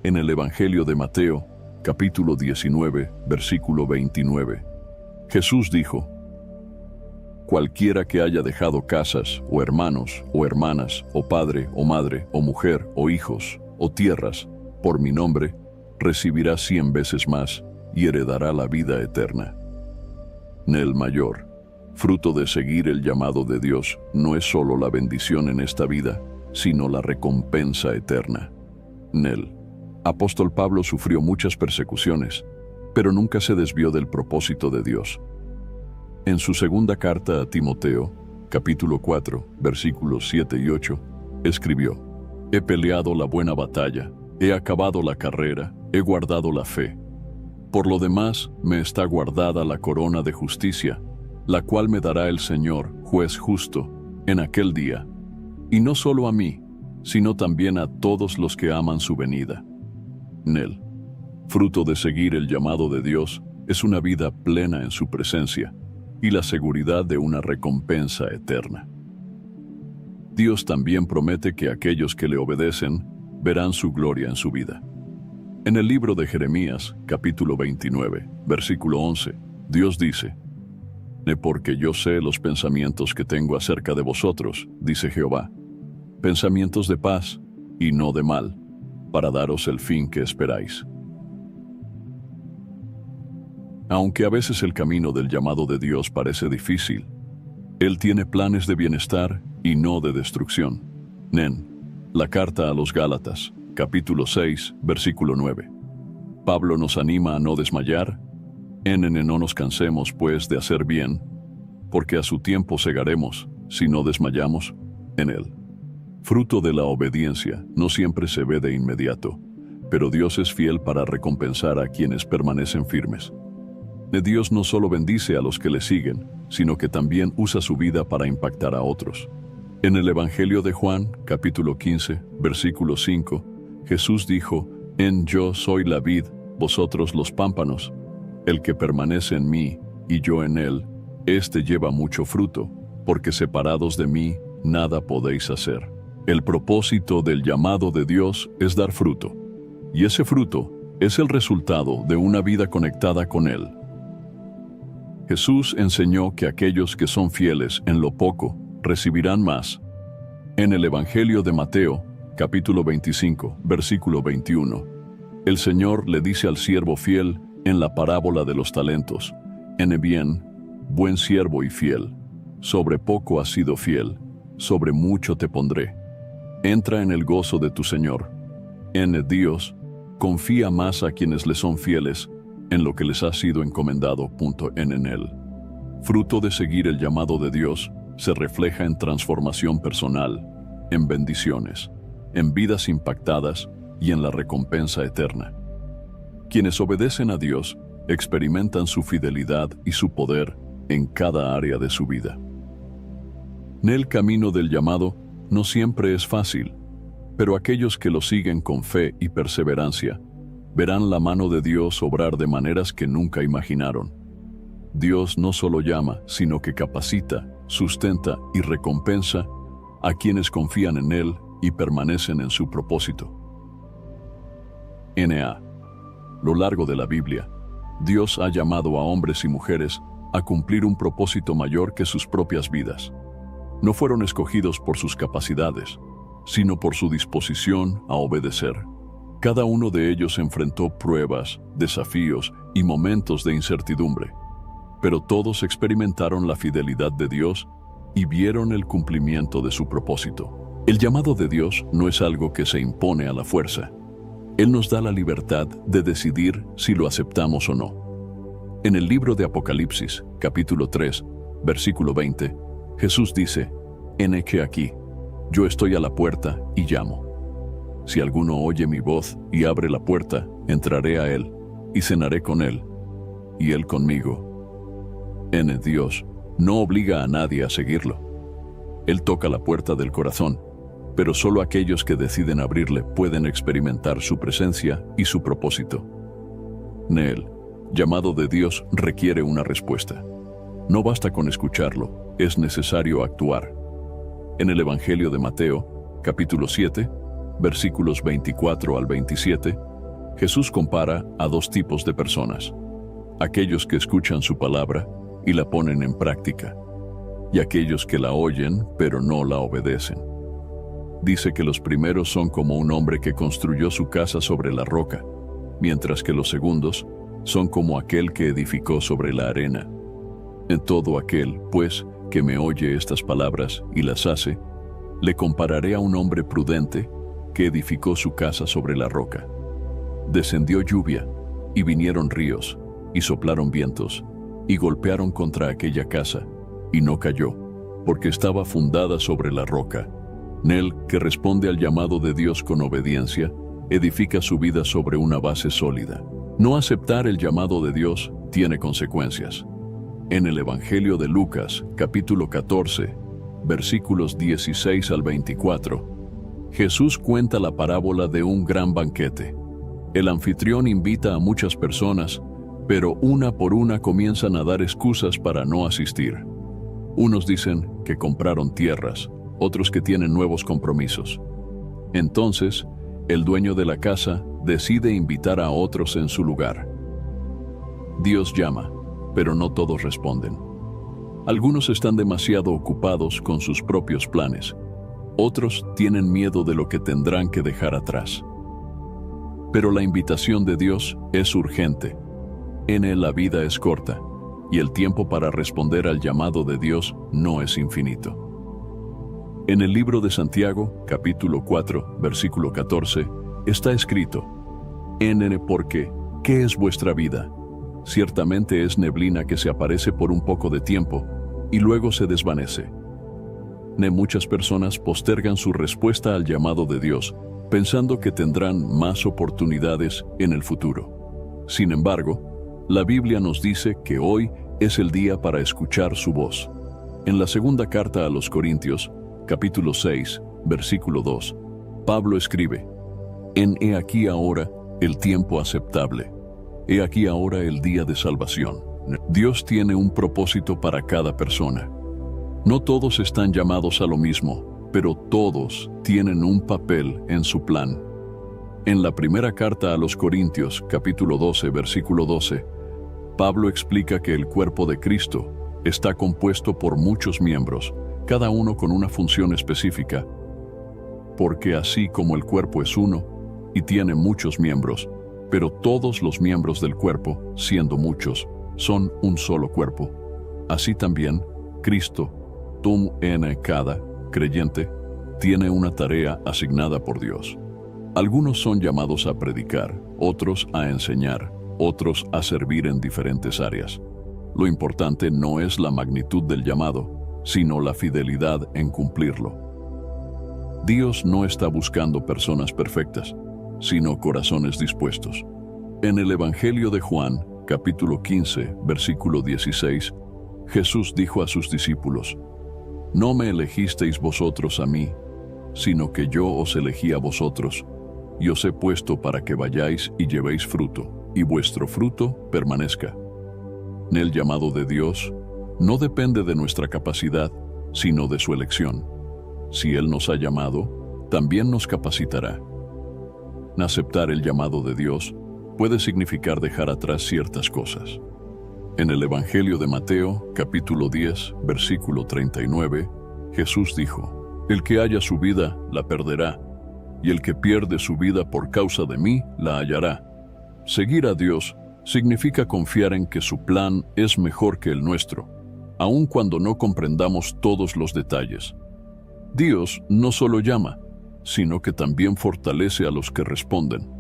En el Evangelio de Mateo, capítulo 19, versículo 29, Jesús dijo: cualquiera que haya dejado casas, o hermanos, o hermanas, o padre, o madre, o mujer, o hijos, o tierras, por mi nombre, recibirá 100 veces más y heredará la vida eterna. Nel mayor, fruto de seguir el llamado de Dios, no es solo la bendición en esta vida, sino la recompensa eterna. Nel, apóstol Pablo sufrió muchas persecuciones, pero nunca se desvió del propósito de Dios. En su segunda carta a Timoteo, capítulo 4, versículos 7 y 8, escribió: He peleado la buena batalla, he acabado la carrera, he guardado la fe. Por lo demás, me está guardada la corona de justicia, la cual me dará el Señor, juez justo, en aquel día. Y no solo a mí, sino también a todos los que aman su venida. Nel, fruto de seguir el llamado de Dios, es una vida plena en su presencia y la seguridad de una recompensa eterna. Dios también promete que aquellos que le obedecen verán su gloria en su vida. En el libro de Jeremías, capítulo 29, versículo 11, Dios dice: Porque yo sé los pensamientos que tengo acerca de vosotros, dice Jehová, pensamientos de paz y no de mal, para daros el fin que esperáis. Aunque a veces el camino del llamado de Dios parece difícil, Él tiene planes de bienestar y no de destrucción. Nen, la carta a los Gálatas, capítulo 6, versículo 9. Pablo nos anima a no desmayar. No nos cansemos, pues, de hacer bien, porque a su tiempo segaremos, si no desmayamos en él. Fruto de la obediencia no siempre se ve de inmediato, pero Dios es fiel para recompensar a quienes permanecen firmes. Dios no solo bendice a los que le siguen, sino que también usa su vida para impactar a otros. En el Evangelio de Juan, capítulo 15, versículo 5, Jesús dijo: Yo soy la vid, vosotros los pámpanos. El que permanece en mí y yo en él, éste lleva mucho fruto, porque separados de mí nada podéis hacer. El propósito del llamado de Dios es dar fruto, y ese fruto es el resultado de una vida conectada con Él. Jesús enseñó que aquellos que son fieles en lo poco recibirán más. En el Evangelio de Mateo, capítulo 25, versículo 21, el Señor le dice al siervo fiel en la parábola de los talentos: bien, buen siervo y fiel, sobre poco has sido fiel, sobre mucho te pondré. Entra en el gozo de tu Señor. Dios confía más a quienes le son fieles en lo que les ha sido encomendado. En él. Fruto de seguir el llamado de Dios se refleja en transformación personal, en bendiciones, en vidas impactadas y en la recompensa eterna. Quienes obedecen a Dios experimentan su fidelidad y su poder en cada área de su vida. El camino del llamado no siempre es fácil, pero aquellos que lo siguen con fe y perseverancia verán la mano de Dios obrar de maneras que nunca imaginaron. Dios no solo llama, sino que capacita, sustenta y recompensa a quienes confían en Él y permanecen en su propósito. Lo largo de la Biblia, Dios ha llamado a hombres y mujeres a cumplir un propósito mayor que sus propias vidas. No fueron escogidos por sus capacidades, sino por su disposición a obedecer. Cada uno de ellos enfrentó pruebas, desafíos y momentos de incertidumbre, pero todos experimentaron la fidelidad de Dios y vieron el cumplimiento de su propósito. El llamado de Dios no es algo que se impone a la fuerza. Él nos da la libertad de decidir si lo aceptamos o no. En el libro de Apocalipsis, capítulo 3, versículo 20, Jesús dice: que aquí, yo estoy a la puerta y llamo. Si alguno oye mi voz y abre la puerta, entraré a él y cenaré con él, y él conmigo. Dios no obliga a nadie a seguirlo. Él toca la puerta del corazón, pero solo aquellos que deciden abrirle pueden experimentar su presencia y su propósito. El llamado de Dios requiere una respuesta. No basta con escucharlo, es necesario actuar. En el Evangelio de Mateo, capítulo 7, versículos 24 al 27, Jesús compara a dos tipos de personas: aquellos que escuchan su palabra y la ponen en práctica, y aquellos que la oyen pero no la obedecen. Dice que los primeros son como un hombre que construyó su casa sobre la roca. mientras que los segundos son como aquel que edificó sobre la arena. En todo aquel, pues, que me oye estas palabras y las hace, le compararé a un hombre prudente que edificó su casa sobre la roca. Descendió lluvia, y vinieron ríos, y soplaron vientos, y golpearon contra aquella casa, y no cayó, porque estaba fundada sobre la roca. Nel, que responde al llamado de Dios con obediencia, edifica su vida sobre una base sólida. No aceptar el llamado de Dios tiene consecuencias. En el Evangelio de Lucas, capítulo 14, versículos 16 al 24, Jesús cuenta la parábola de un gran banquete. El anfitrión invita a muchas personas, pero una por una comienzan a dar excusas para no asistir. Unos dicen que compraron tierras, otros que tienen nuevos compromisos. Entonces, el dueño de la casa decide invitar a otros en su lugar. Dios llama, pero no todos responden. Algunos están demasiado ocupados con sus propios planes. Otros tienen miedo de lo que tendrán que dejar atrás. Pero la invitación de Dios es urgente. En Él la vida es corta, y el tiempo para responder al llamado de Dios no es infinito. En el libro de Santiago, capítulo 4, versículo 14, está escrito: porque, ¿qué es vuestra vida? Ciertamente es neblina que se aparece por un poco de tiempo y luego se desvanece. Muchas personas postergan su respuesta al llamado de Dios, pensando que tendrán más oportunidades en el futuro. Sin embargo, la Biblia nos dice que hoy es el día para escuchar su voz. En la segunda carta a los Corintios, capítulo 6, versículo 2, Pablo escribe: He aquí ahora el tiempo aceptable. He aquí ahora el día de salvación. Dios tiene un propósito para cada persona. No todos están llamados a lo mismo, pero todos tienen un papel en su plan. En la primera carta a los Corintios, capítulo 12, versículo 12, Pablo explica que el cuerpo de Cristo está compuesto por muchos miembros, cada uno con una función específica. Porque así como el cuerpo es uno y tiene muchos miembros, pero todos los miembros del cuerpo, siendo muchos, son un solo cuerpo. Así también, Cristo, cada creyente, tiene una tarea asignada por Dios. Algunos son llamados a predicar, otros a enseñar, otros a servir en diferentes áreas. Lo importante no es la magnitud del llamado, sino la fidelidad en cumplirlo. Dios no está buscando personas perfectas, sino corazones dispuestos. En el Evangelio de Juan, capítulo 15, versículo 16, Jesús dijo a sus discípulos: No me elegisteis vosotros a mí, sino que yo os elegí a vosotros, y os he puesto para que vayáis y llevéis fruto, y vuestro fruto permanezca. El llamado de Dios no depende de nuestra capacidad, sino de su elección. Si Él nos ha llamado, también nos capacitará. Aceptar el llamado de Dios puede significar dejar atrás ciertas cosas. En el Evangelio de Mateo, capítulo 10, versículo 39, Jesús dijo: El que haya su vida, la perderá, y el que pierde su vida por causa de mí, la hallará. Seguir a Dios significa confiar en que su plan es mejor que el nuestro, aun cuando no comprendamos todos los detalles. Dios no solo llama, sino que también fortalece a los que responden.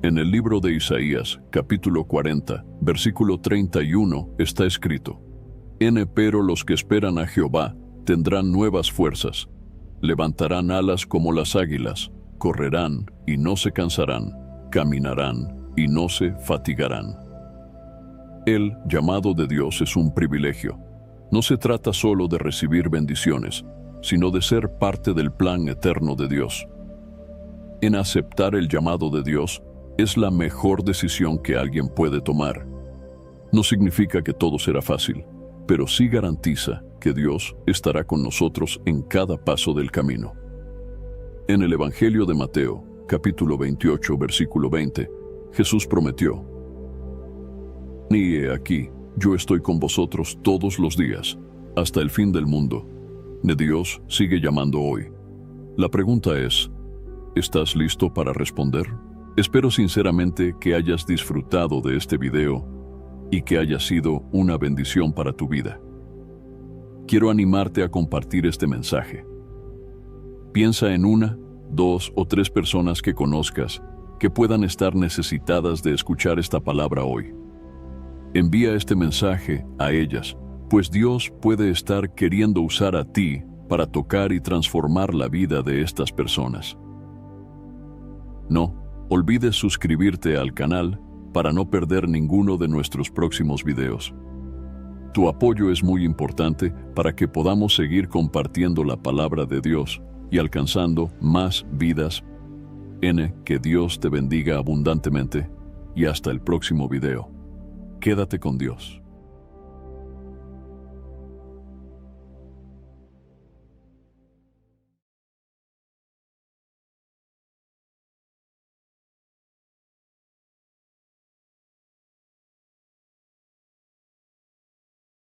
En el libro de Isaías, capítulo 40, versículo 31, está escrito: Pero los que esperan a Jehová tendrán nuevas fuerzas, levantarán alas como las águilas, correrán y no se cansarán, caminarán y no se fatigarán. El llamado de Dios es un privilegio. No se trata solo de recibir bendiciones, sino de ser parte del plan eterno de Dios. En aceptar el llamado de Dios es la mejor decisión que alguien puede tomar. No significa que todo será fácil, pero sí garantiza que Dios estará con nosotros en cada paso del camino. En el Evangelio de Mateo, capítulo 28, versículo 20, Jesús prometió: He aquí, yo estoy con vosotros todos los días, hasta el fin del mundo. Dios sigue llamando hoy. La pregunta es: ¿estás listo para responder? Espero sinceramente que hayas disfrutado de este video y que haya sido una bendición para tu vida. Quiero animarte a compartir este mensaje. Piensa en 1, 2 o 3 personas que conozcas que puedan estar necesitadas de escuchar esta palabra hoy. Envía este mensaje a ellas, pues Dios puede estar queriendo usar a ti para tocar y transformar la vida de estas personas. No olvides suscribirte al canal para no perder ninguno de nuestros próximos videos. Tu apoyo es muy importante para que podamos seguir compartiendo la palabra de Dios y alcanzando más vidas. Que Dios te bendiga abundantemente y hasta el próximo video. Quédate con Dios.